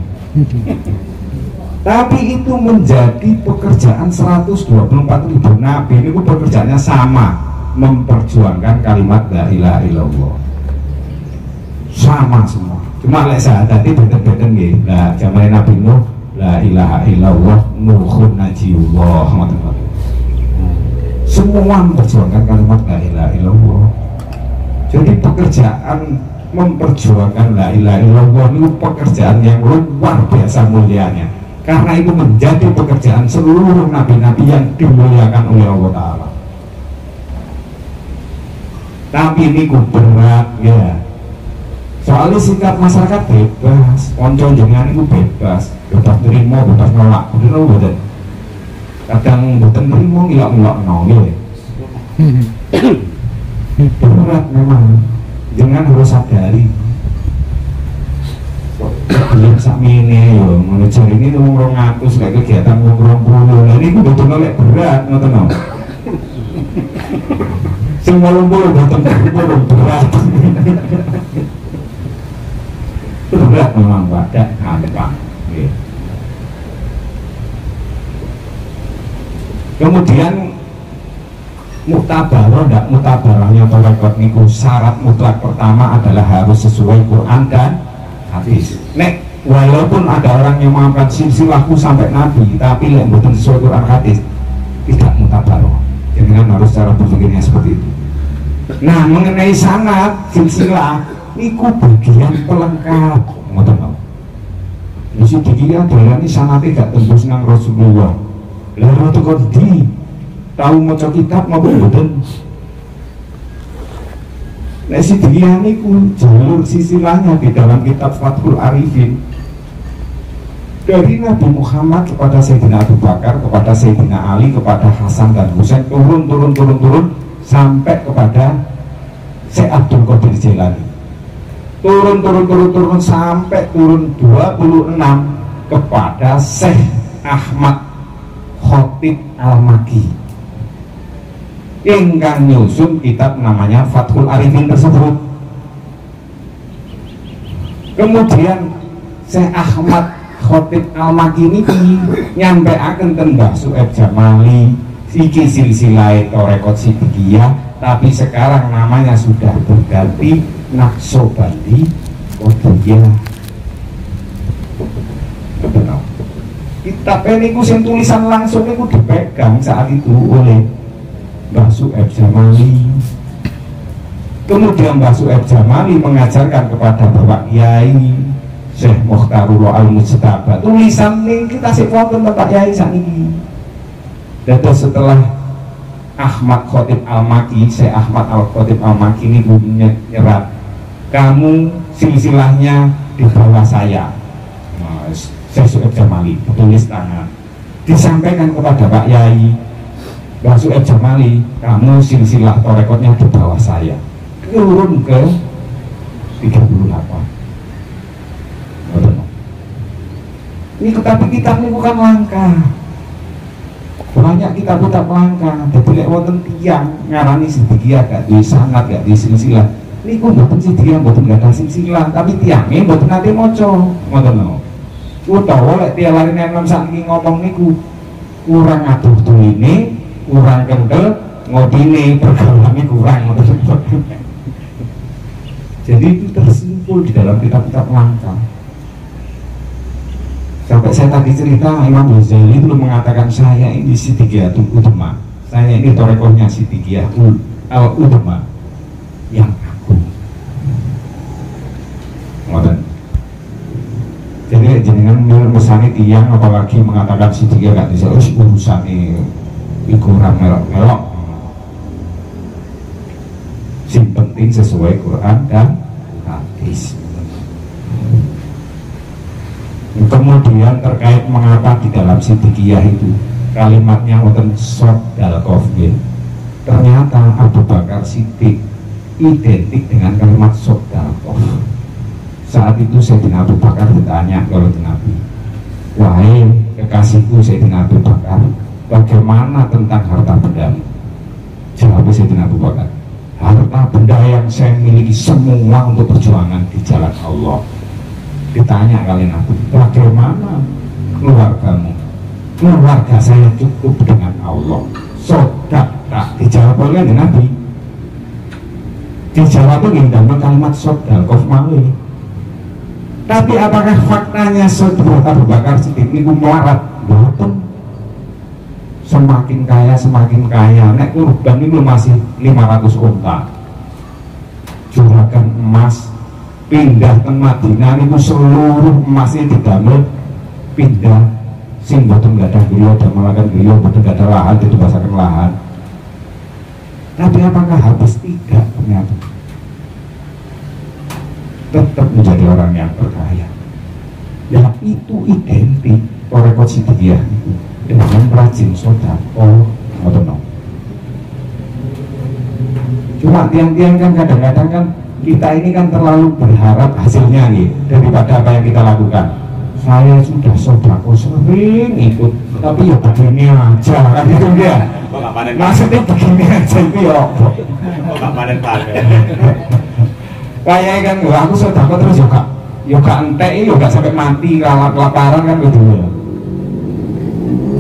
Tapi itu menjadi pekerjaan 124.000 nabi. Ini pekerjaannya sama, memperjuangkan kalimat la ilaha illallah. Sama semua. Cuma lek saat tadi beda-beda nggih. Lah zaman Nabi Nuh la ilaha illallah nuhun najiullah. Semua memperjuangkan kalimat la ilaha illallah. Jadi pekerjaan memperjuangkan la ilaha illallah itu pekerjaan yang luar biasa mulianya. Karena itu menjadi pekerjaan seluruh nabi-nabi yang dimuliakan oleh Allah Ta'ala. Tapi ini berat ya. Soalnya sikap masyarakat bebas, konco jenengan itu bebas terima, bebas nolak, betul. Kadang betul terima, ngilak-ngilak nolak. Berat memang, jangan harus sadari. Yang sakmene yo mengejar ini ngomong 200 kayak kegiatan ngomong 20. Nah ini betul nolak berat, ngoten no. Semua lumpur betul berat. Berat memang Pak, tidak gampang. Kemudian muktabarah, tidak muktabarahnya torekot niku syarat mutlak pertama adalah harus sesuai Quran dan hadis. Nek walaupun ada orang yang mengangkat silsilahku sampai Nabi, tapi yang betul sesuai Quran hadis tidak muktabarah. Jadi kan harus cara berpikirnya seperti itu. Nah mengenai sanad silsilah iku bagian pelengkap, ngoten lho. Mesti dikira dalane sanate gak tembus nang Rasulullah. Lah ratu kok di tahu maca kitab maupun mboten. Nek dikira niku jalur sisilahnya di dalam kitab Fathul Arifin. Dari Nabi Muhammad kepada Sayyidina Abu Bakar, kepada Sayyidina Ali, kepada Hasan dan Husain turun sampai kepada Syekh Abdul Qadir Jailani. Turun sampai turun 26 kepada Syekh Ahmad Khotib Al-Maki ingkang nyusun kitab namanya Fathul Arifin tersebut. Kemudian Syekh Ahmad Khotib Al-Maki ini nyampeaken ten Mbah Su'aib Jamali iki silsilah Torekot Sidikiyah, tapi sekarang namanya sudah berganti Naqsyabandi Qadiriyah. Betul. Kitab ini sing tulisan langsung itu dipegang saat itu oleh Mbah Su'aib Jamali. Kemudian Mbah Su'aib Jamali mengajarkan kepada Bapak Kiai Syekh Mukhtarullah Al-Mujtaba. Tulisan ini kita sih wonten Bapak Kiai sakniki. Dan setelah Ahmad Khotib Al-Maki, Syekh Ahmad Al-Khotib Al-Maki ini punya nyerat, kamu silsilahnya di bawah saya. Syekh Su'aib Jamali tulis tangan, disampaikan kepada Pak Yai Mbah Su'aib Jamali, kamu silsilah torekotnya di bawah saya. Turun ke 38. Ini kitab ini bukan langka. Banyak kitab langka. Jadi lek wonten tiyang ngarani Sidikiyah gak duwe sanad, gak duwe silsilah. Niku mboten Sidikiyah, mboten gak ada silsilah, tapi tiyange mboten nate maca. Ngoten lho. Utawa lek tiyalarine enom sakniki ngomong niku kurang adoh tuline, kurang kental ngopine, pergaulane kurang ngoten. Jadi itu tersimpul di dalam kitab-kitab langka. Sampai saya tadi cerita Imam Ghazali itu mengatakan saya ini Siddiqiyatul Udma, saya ini torekohnya Siddiqiyatul Udma yang agung. Ngoten. Jadi jenengan misalnya tiang apalagi mengatakan Siddiqiyah gak bisa urusan iku ora melok-melok. Sing penting sesuai Quran dan hadis. Kemudian terkait mengapa di dalam Siddiqiyah itu kalimatnya wonten sodal kofir. Ternyata Abu Bakar Siddiq identik dengan kalimat sodal kofir. Saat itu Sayyidina Abu Bakar ditanya kalau Nabi, wahai kekasihku Sayyidina Abu Bakar, bagaimana tentang harta benda? Jawab Sayyidina Abu Bakar, harta benda yang saya miliki semua untuk perjuangan di jalan Allah. Ditanya kali Nabi, bagaimana keluargamu? Keluarga saya cukup dengan Allah. Sodak tak dijawab oleh Nabi. Dijawab itu dengan kalimat sodal kof mali. Tapi apakah faktanya Sayyidina Abu Bakar Siddiq itu melarat? Betul. Semakin kaya, nek kurban itu masih 500 unta. Juragan emas pindah ke Madinah itu seluruh emasnya didamel pindah sing boten gak ada griya damelaken griya boten gak ada lahan dibasaken lahan. Tapi apakah habis? Tidak, ternyata tetap menjadi orang yang berkaya. Ya itu identik Thariqah Siddiqiyah itu dengan rajin sedekah. Cuma tiang-tiang kan kadang-kadang kan kita ini kan terlalu berharap hasilnya nih daripada apa yang kita lakukan. Saya sudah sedekah sering ikut, tapi ya begini aja kan itu dia. Maksudnya begini aja itu ya. Kayak kan aku sedekah terus juga entek juga sampai mati kalau kelaparan kan gitu ya.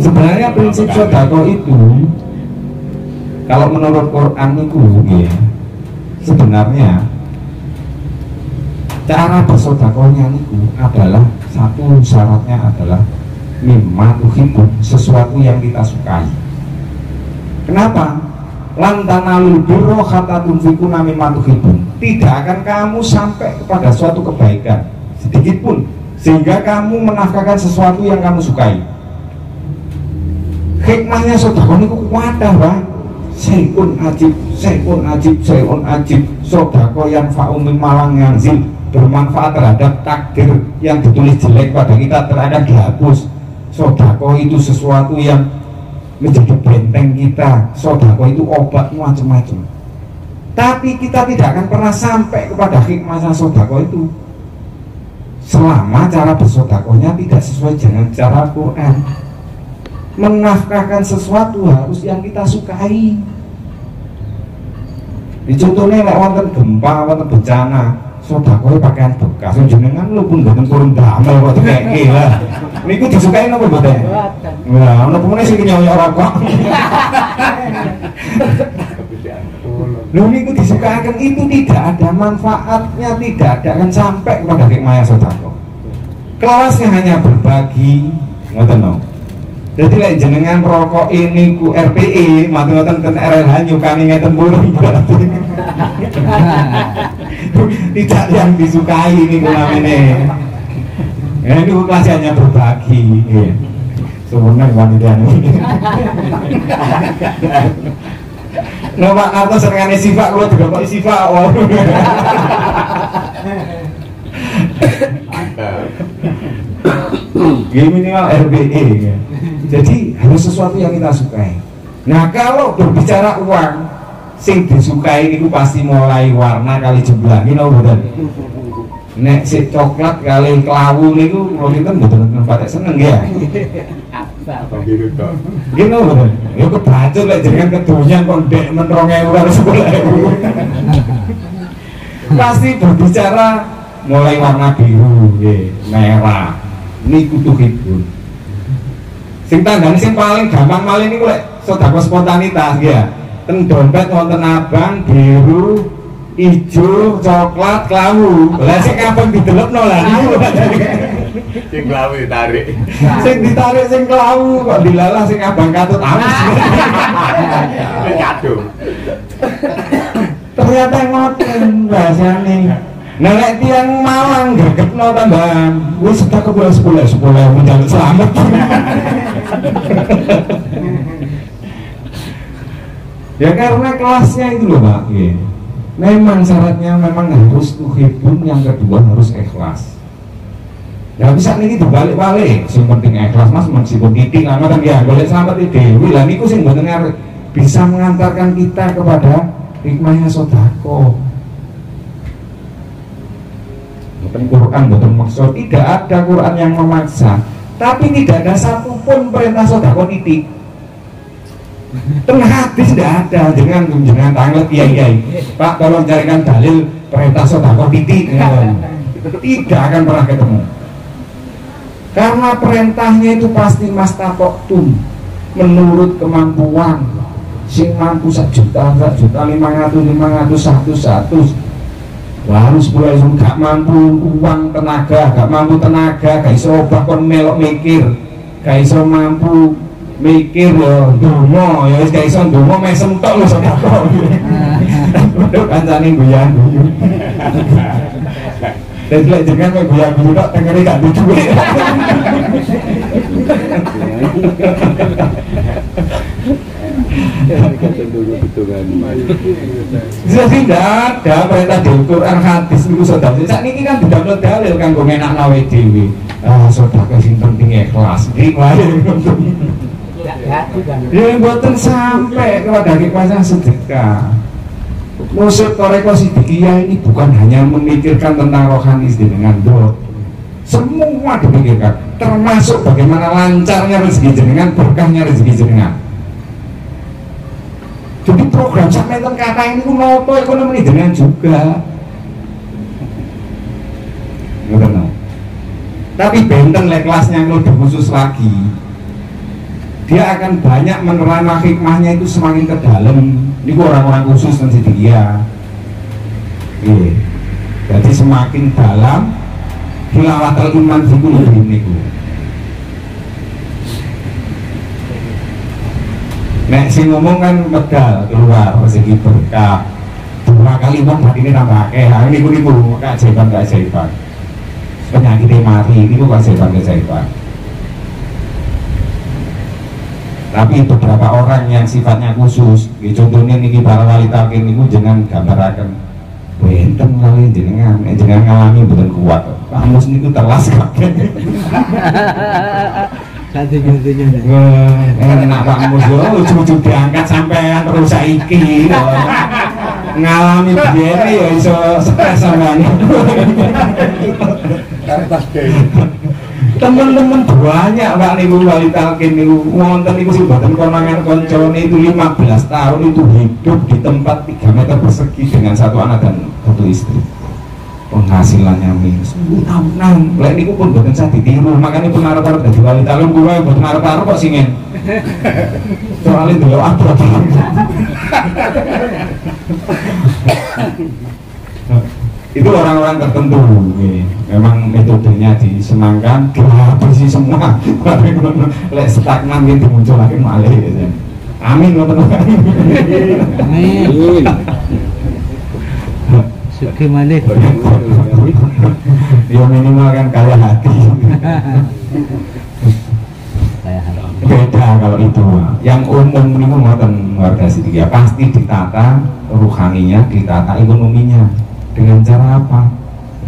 Sebenarnya prinsip sedekah itu kalau menurut Quran itu ya, sebenarnya cara bersedekahnya itu adalah satu syaratnya adalah mimma tuhibbun, sesuatu yang kita sukai. Kenapa? Lan tanalul birra hatta tunfiquna mimma tuhibbun. Tidak akan kamu sampai kepada suatu kebaikan sedikit pun sehingga kamu menafkahkan sesuatu yang kamu sukai. Hikmahnya sedekah niku kuwadah, Bang. Sayun ajib, sedekah yang fa'umim malang yanzil, bermanfaat terhadap takdir yang ditulis jelek pada kita terhadap dihapus. Sedekah itu sesuatu yang menjadi benteng kita. Sedekah itu obat macam-macam. Tapi kita tidak akan pernah sampai kepada hikmahnya sedekah itu selama cara bersedekahnya tidak sesuai dengan cara Quran. Menafkahkan sesuatu harus yang kita sukai. Contohnya lek wonten gempa, wonten bencana, sedekah pakaian bekas, jenengan lu pun boten kurang damel kok dikeke lah. Niku disukai napa mboten? Lah, ana pemene sing nyoyok rokok. Lho niku disukakan itu tidak ada manfaatnya, tidak ada akan sampai kepada hikmah sedekah. Kelasnya hanya berbagi, ngoten lho. Jadi lek jenengan rokok ini ku RPE, mati ngoten ten RLH nyukani ngeten burung berarti. Tidak yang disukai ini namanya. Ya itu kelasnya hanya berbagi. Sebenarnya wanita ini. Nah Pak Karto seringane sifat kalau juga Pak sifat. Ini minimal RBE ya. Jadi harus sesuatu yang kita sukai. Nah kalau berbicara uang, sing disukai itu pasti mulai warna kali jumlah. Ini loh betul. Nek si coklat kali kelawu itu kalau kita betul-betul pada seneng ya. Gini loh betul. Ya kebaca lah jangan kedunyan kondek menrongnya harus 10.000. Pasti berbicara mulai warna biru, merah. Ini kudu hibur. Sing tandane sing paling gampang malih niku lek sedekah spontanitas ya. Ten dompet wonten abang, biru, ijo, coklat, klawu. Lah sing kapan didelepno lah niku. Sing klawu ditarik. Sing ditarik sing klawu kok dilalah sing abang katut amus. Kado. Ternyata ngoten bahasane. Nah lek tiyang Malang gregetno tambahan. Wis sedekah kula 10 menjaluk selamat. Ya karena kelasnya itu loh Pak. Memang syaratnya memang harus tuhibun, yang kedua harus ikhlas. Ya bisa niki dibalik-balik, sing penting ikhlas Mas meskipun titik kan ya golek slamet dewi lah niku sing mboten bisa mengantarkan kita kepada hikmahnya sedekah. Bukan Quran, bukan maksud, tidak ada Quran yang memaksa, tapi tidak ada satupun perintah sedekah titik. Tengah hadis tidak ada, jangan tanglet kiai Pak tolong carikan dalil perintah sedekah titik, tidak akan pernah ketemu. Karena perintahnya itu pasti mastatoktum, menurut kemampuan. Sing mampu 1 juta, 500, 100. Harus pula yang gak mampu uang tenaga, gak mampu tenaga, gak iso obah kon melok mikir, gak iso mampu mikir ya donga, ya wis gak iso donga mesem tok lho sedekah. Udah kancane guyan-guyu. Dan lek jenengan kowe guyu-guyu tok tengene gak duwe duit. Jadi tidak ada perintah di Quran hadis niku sedekah. Sakniki kan didownload dalil kanggo ngenakno awake dhewe. Sedekah sing penting ikhlas. Iki wae. Ya mboten sampai kepada hikmahnya sedekah. Musuh toreko sidikiyah ini bukan hanya memikirkan tentang rohani dengan doa, semua dipikirkan, termasuk bagaimana lancarnya rezeki jenengan, berkahnya rezeki jenengan. Jadi program sampai kata ini nopo ekonomi jenengan juga. Nggak. Tapi benten kelasnya lebih khusus lagi. Dia akan banyak menerima hikmahnya itu semakin ke dalam. Ini orang-orang khusus nanti dia. Jadi semakin dalam hilawatul iman itu lebih niku. Nek sing ngomong kan medal keluar rezeki berkah. 2 kali wong batine tambah akeh. Ha niku keajaiban. Penyakit mati niku keajaiban. Tapi beberapa orang yang sifatnya khusus, contohnya niki para wali talqin niku jangan gambaraken benten kali jenengan ngalami mboten kuat. Kamus niku telas kabeh. Ganti-gantinya. Enak Pak Mus yo ujug-ujug diangkat sampean terus saiki. Ngalami biyen ya iso stres sampean. Kertas deh. Teman-teman banyak Pak niku wali talqin niku wonten niku sing mboten konangan koncone itu 15 tahun itu hidup di tempat 3 meter persegi dengan 1 anak dan 1 istri. Penghasilannya minus tahunan. Lek niku pun mboten usah ditiru, makanya pun arep-arep dadi wali talqin kuwi mboten arep-arep kok singen. Soale delok abot. Itu orang-orang tertentu, memang metodenya disenangkan, dihabisi semua. Lek stagnan gitu muncul lagi malih. Amin, teman-teman. Amin. Suki malih. Ya minimal kan kaya hati. Beda kalau itu. Yang umum ini ngoten warga Sidikiyah pasti ditata ruhaninya, ditata ekonominya. Dengan cara apa?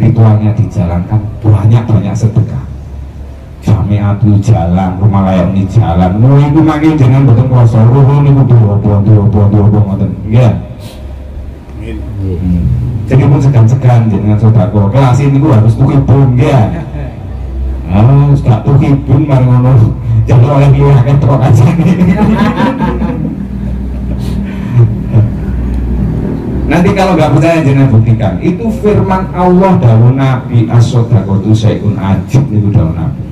Ritualnya dijalankan, banyak-banyak sedekah. Jamiatul jalan, rumah layak ini jalan. Mulai itu makin jangan betul kosong. Ruhun itu dua ngoten. Ya. Jadi pun segan-segan dengan sodako. Kelas ini gua harus tukibun ya. Gak tukibun mari ngono. Jalur oleh dia akan trok aja nih. Nanti kalau nggak percaya jangan buktikan. Itu firman Allah dawuh Nabi as-sodaqatu syai'un ajib niku dawuh Nabi.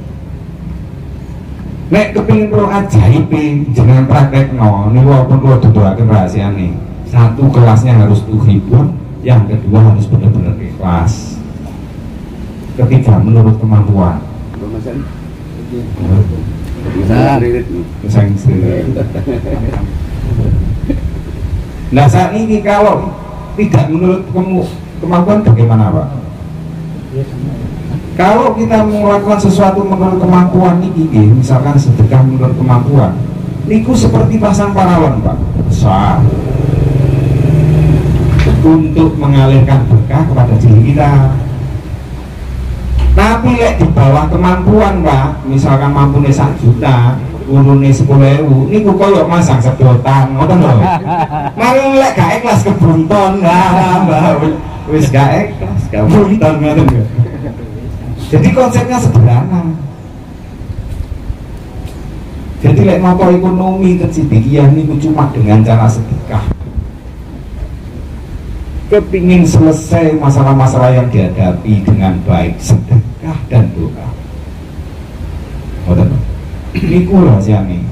Nek kepengin pro ajaib jangan praktekno niku pun kula duduhaken rahasiane. 1 kelasnya harus tuhibun, yang kedua harus benar-benar ikhlas. Ketiga menurut kemampuan. Nah saat ini kalau tidak menurut kemampuan bagaimana Pak? Kalau kita melakukan sesuatu menurut kemampuan ini, misalkan sedekah menurut kemampuan, niku seperti pasang paralon Pak, besar untuk mengalirkan berkah kepada diri kita. Tapi lek di bawah kemampuan Pak, misalkan mampunya 1 juta, urune 10.000, niku koyo masang sedotan, ngoten lho. Mari lek gak ikhlas kebunton, Mbak. Wis gak ikhlas, kebunton ngoten lho. Jadi konsepnya sederhana. Jadi lek nopo ekonomi kecidikian niku cuma dengan cara sedekah. Kepingin selesai masalah-masalah yang dihadapi dengan baik, sedekah dan doa. Ngoten. Niku rahasiane.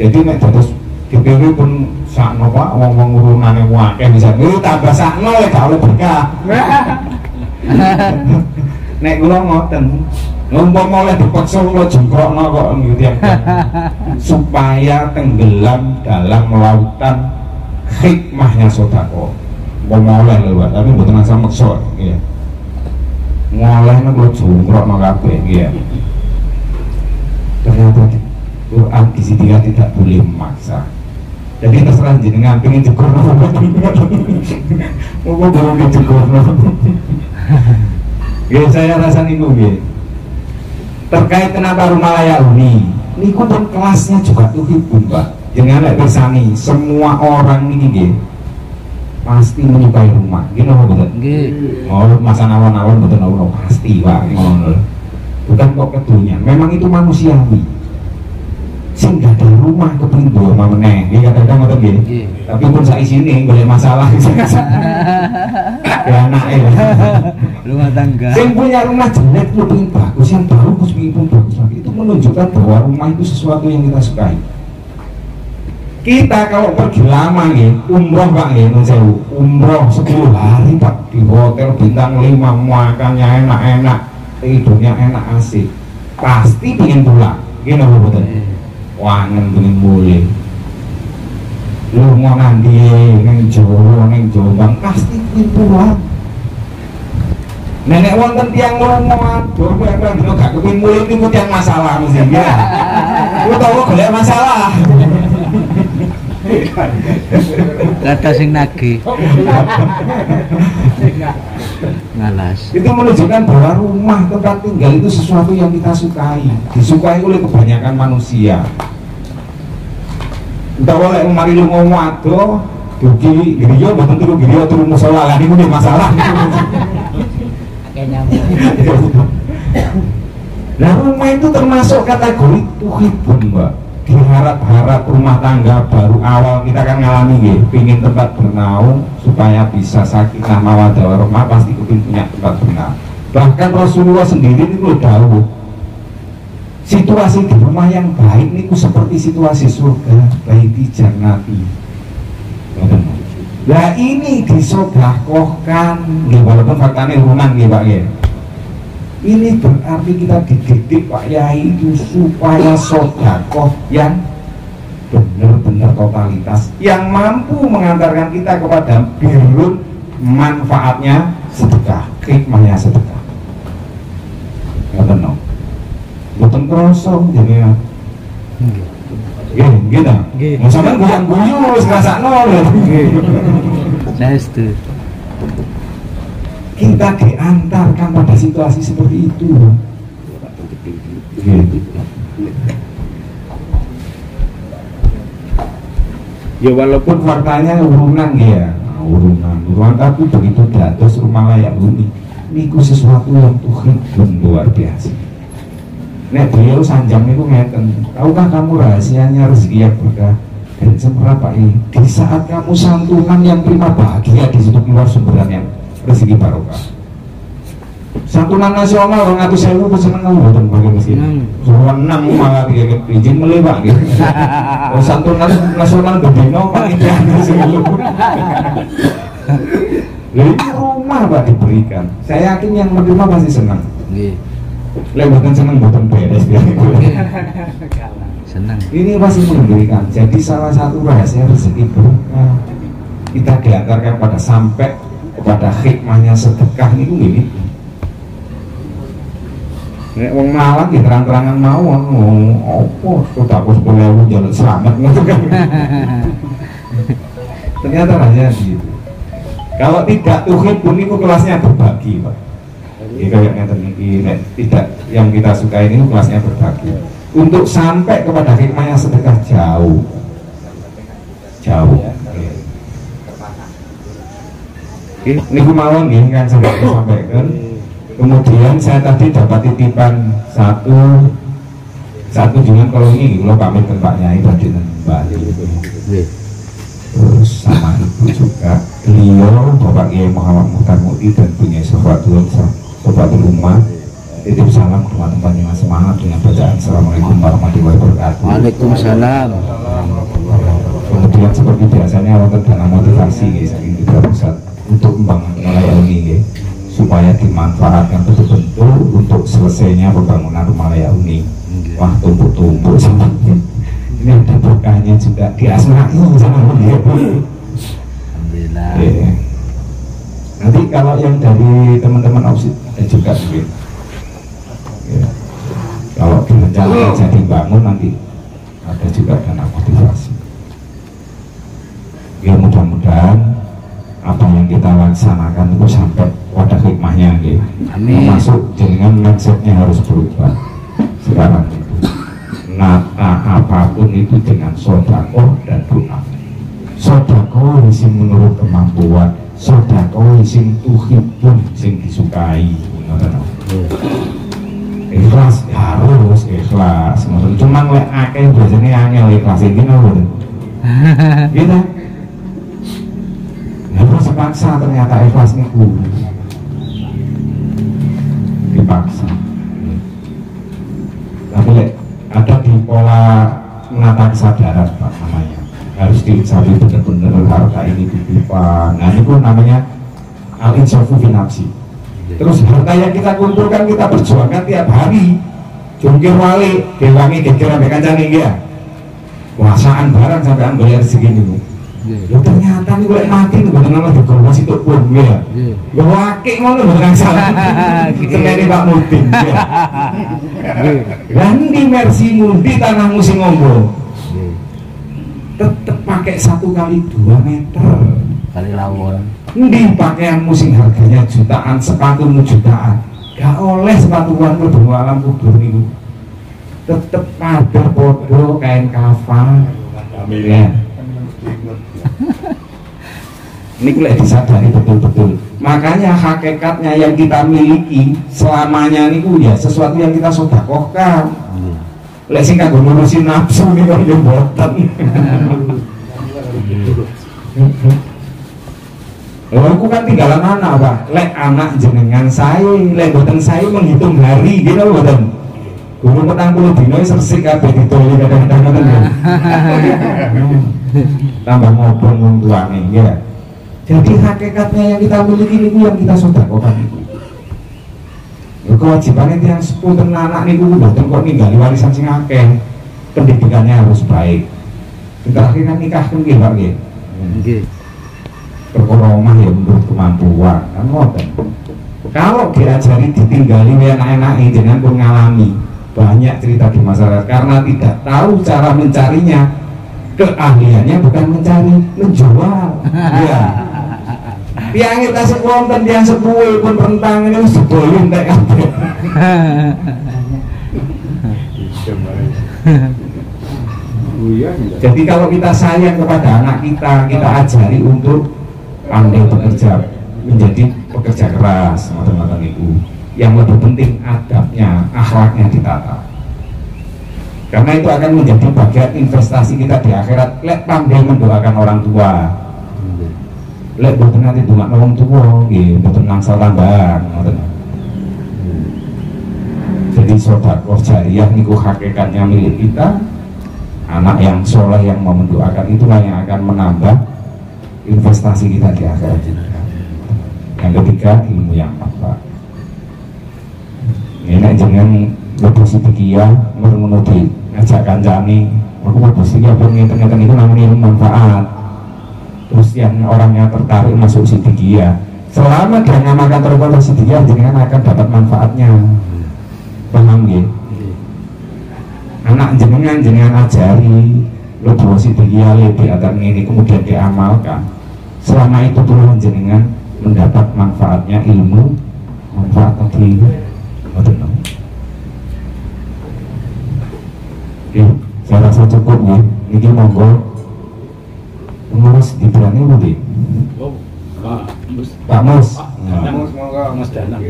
Jadi nek terus DPW pun sakno Pak, wong-wong urunane akeh bisa tambah sakno lek gak oleh berkah. Nek kula ngoten, umpama oleh dipaksa kula jengkrokno kok nggih supaya tenggelam dalam lautan hikmahnya sedekah. Umpama oleh lho, tapi mboten asal maksa nggih. Ngolehno kula jengkrokno kabeh nggih. Ternyata Quran di sini tidak boleh memaksa. Jadi terserah jenengan pengen digorno apa boleh digorno. Ya saya rasa niku nggih. Terkait kenapa rumah layak huni, niku pun kelasnya juga tuhibun Pak. Jangan lek bersani semua orang niki nggih pasti menyukai rumah. Nggih napa mboten? Nggih. Oh, masa awon-awon mboten ono pasti Pak ngono. Bukan kok kedunya, memang itu manusiawi. Sing gak ada rumah kepengin duwe omah meneh. Nggih kadang-kadang ngoten nggih. Tapi pun sak isine golek masalah. Ya anake. Rumah tangga. Sing punya rumah jelek lu pengen bagus, yang bagus pun bagus lagi. Itu menunjukkan bahwa rumah itu sesuatu yang kita sukai. Kita kalau pergi lama nih, umroh Pak nih, umroh 10 hari Pak di hotel bintang 5, makannya enak-enak, tidurnya enak asik, pasti pengen pulang. Gini apa betul? Wangen pengen mulai. Lu mau nandi, neng Jawa, neng Jombang, pasti pengen pulang. Nenek wonten tiang lunga aduh kowe dino gak kepengin mulih niku tiang masalah mesti ya. Utawa golek masalah. Kata sing nagih. Ngalas. Itu menunjukkan bahwa rumah tempat tinggal itu sesuatu yang kita sukai, disukai oleh kebanyakan manusia. Utawa lek mari lu ngomong adoh, dugi griya mboten turu griya turu musala lah niku masalah. Nah rumah itu termasuk kategori tuhibun Mbak. Diharap-harap rumah tangga baru awal kita kan ngalami nggih, pingin tempat bernaung supaya bisa sakinah mawaddah warahmah, pasti kepingin punya tempat bernaung. Bahkan Rasulullah sendiri itu dawuh, situasi di rumah yang baik niku seperti situasi surga, baiti jannati. Nah ini disodakohkan, walaupun faktanya urunan nih Pak ya. Ini berarti kita dididik Pak Yai itu supaya sodakoh yang benar-benar totalitas, yang mampu mengantarkan kita kepada birrun, manfaatnya sedekah, hikmahnya sedekah. Ngoten no. Mboten krasa jenenge. Nggih, gitu. Mau sampean guyu wis ngrasakno lho. Saya setuju. Kita diantarkan pada situasi seperti itu. Gitu. Ya walaupun faktanya urunan ya, urunan tapi begitu dados rumah layak huni niku sesuatu yang tuhibun luar biasa. Nek beliau sanjang niku ngeten, tahukah kamu rahasianya rezeki yang berkah dan semerap Pak ini? Di saat kamu santunan yang prima bahagia di situ keluar sumberan yang rezeki barokah. Santunan nasional 200.000 seneng mboten bagi miskin. Seneng malah dia izin mulai Pak gitu. Santunan nasional bedino panitia Lalu rumah Pak diberikan. Saya yakin yang menerima pasti senang. Nggih. Lewatan senang boten beres dia. Senang. Ini pasti memberikan. Jadi salah satu rahasia rezeki berkah kita diantarkan pada sampai kepada hikmahnya sedekah itu gini. Nek wong Malang di terang-terangan mawon opo sedekah 10.000 jalan selamat ngono kan. Ternyata rahasia gitu. Kalau tidak tuhib pun itu kelasnya berbagi Pak. Ini kayak ini tidak, yang kita suka ini kelasnya berbagi. Untuk sampai kepada hikmahnya sedekah jauh. Ini kemauan ini kan saya sampaikan. Kemudian saya tadi dapat titipan satu dengan kalau ini kalau pamit ke Pak Nyai tadi Mbak terus sama ibu juga beliau Bapak Kiai Muhammad Muhtar Mu'i dan punya Sofatul Rumah titip salam ke teman-teman yang semangat dengan bacaan Assalamualaikum warahmatullahi wabarakatuh. Waalaikumsalam. Kemudian seperti biasanya wonten dana motivasi saking Dutra Pusat untuk membangun Malaya Uni supaya dimanfaatkan betul-betul untuk selesainya pembangunan rumah layak Uni. Wah, tumpuk-tumpuk semuanya. Ini ada berkahnya juga di Asma'i sama dia. Alhamdulillah. Nanti kalau yang dari teman-teman OPSID dan juga mungkin kalau direncanakan jadi bangun nanti ada juga dana motivasi. Ya mudah-mudahan apa yang kita laksanakan itu sampai pada hikmahnya gitu. Termasuk dengan mindsetnya harus berubah sekarang itu. Nata apapun itu dengan sodakoh dan doa. Sodakoh sing menurut kemampuan, sodakoh sing tuhibun sing disukai. Ikhlas harus ikhlas. Cuman lek akeh biasanya angel ikhlas ini loh. Gitu. Harus dipaksa ternyata ikhlas niku. Dipaksa. Tapi ada di pola menata kesadaran Pak namanya. Harus dicari benar-benar harta ini titipan. Nah itu namanya al-insafu fi nafsi. Terus harta yang kita kumpulkan kita perjuangkan tiap hari. Jungkir wali, dewangi geger sampai kancane ya. Kuasaan barang sampai bayar segini Bu. Ya ternyata nih gue mati nih bener nama digawa situ pun ya. Gue wakil ngono bener salah. Seneni Pak Mudin ya. Ganti mersi mundi tanahmu sing ngombo. Tetep pakai 1 kali 2 meter. Kali lawon. Ndi pakaianmu sing harganya jutaan, sepatumu jutaan. Gak oleh sepatuan mlebu alam kubur niku. Tetep pada podo kain kafan. Ya. Ini boleh disadari betul-betul. Makanya hakikatnya yang kita miliki selamanya niku ya sesuatu yang kita sedekahkan. Lek sing kanggo ngurusi nafsu niku yo mboten. Aku kan tinggalan anak Pak. Lek anak jenengan saya, lek mboten saya menghitung hari gitu mboten. Guru 40 dino sersik kabeh ditoli kadang-kadang ngoten ya. Tambah ngobrol wong tuane ya. Jadi hakikatnya yang kita miliki itu yang kita sedekahkan itu. Ya kewajibannya yang sepunten anak niku mboten kok ninggali warisan sing akeh. Pendidikannya harus baik. Terakhir kan nikahkan nggih Pak nggih. Nggih. Perkara omah ya menurut kemampuan kan ngoten. Kalau diajari ditinggali enak-enak jenengan pun ngalami banyak cerita di masyarakat karena tidak tahu cara mencarinya. Keahliannya bukan mencari, menjual. Ya. Tiang kita seponten, tiang sepuh pun rentang ini sebolin tak kabeh. Jadi kalau kita sayang kepada anak kita, kita ajari untuk pandai bekerja, menjadi pekerja keras, teman-teman ibu. Yang lebih penting adabnya, akhlaknya ditata. Karena itu akan menjadi bagian investasi kita di akhirat. Lek pandai mendoakan orang tua, lek boten nanti doa orang tua, boten langsung tambahan. Jadi sedekah jariyah niku hakikatnya milik kita. Anak yang soleh yang mau mendoakan itulah yang akan menambah investasi kita di akhirat. Yang ketiga ilmu yang manfaat. Ini jangan lebih sedikit menuruti ngajak kancani. Aku sedikit pun ngeten-ngeten itu namanya ilmu manfaat. Terus yang orangnya tertarik masuk sidikiyah, selama dia ngamakan terbuat sidikiyah, jenengan akan dapat manfaatnya. Paham ya? Anak jenengan ajari lo bawa sidikiyah lebih atas ini kemudian diamalkan. Selama itu pun jenengan mendapat manfaatnya ilmu manfaat. manfaat lagi ngoten. Saya rasa cukup nih. Niki monggo pengurus Gibran ini Budi. Pak Mus. Mas Danang.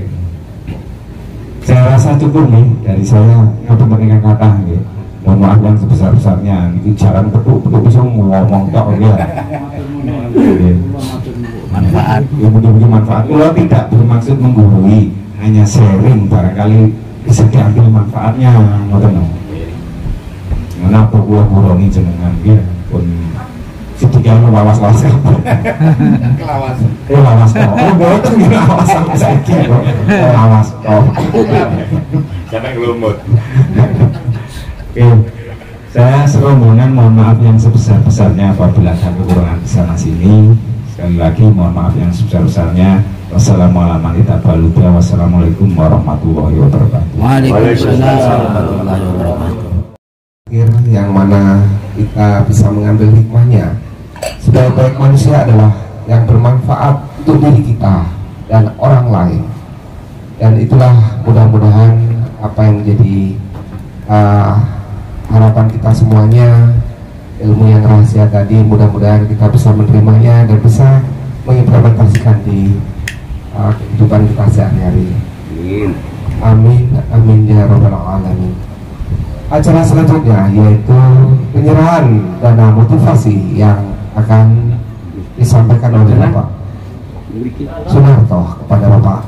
Saya rasa cukup nih dari saya ngapunten kata nggih. Mohon maaf yang sebesar-besarnya. Ini jarang betul bisa ngomong tok ya. Manfaat. Ya mudah-mudahan manfaat. Kalau tidak bermaksud menggurui, hanya sharing, barangkali bisa diambil manfaatnya. Ngoten. Kenapa gua ngurangi jenengan ya pun sedikit lawas-lawas Kelawas. lawas kok. Oh, boten lawas sampai saiki kok. Lawas kok. Sampai ngelumut. Oke, saya serombongan mohon maaf yang sebesar-besarnya apabila ada kekurangan di sana sini. Sekali lagi mohon maaf yang sebesar-besarnya. Wassalamualaikum warahmatullahi wabarakatuh. Waalaikumsalam warahmatullahi wabarakatuh. Yang mana kita bisa mengambil hikmahnya. Sebaik-baik manusia adalah yang bermanfaat untuk diri kita dan orang lain. Dan itulah mudah-mudahan apa yang menjadi harapan kita semuanya. Ilmu yang rahasia tadi mudah-mudahan kita bisa menerimanya dan bisa mengimplementasikan di kehidupan kita sehari-hari. Amin, amin ya rabbal alamin. Acara selanjutnya yaitu penyerahan dana motivasi yang akan disampaikan oleh Bapak Sunarto kepada Bapak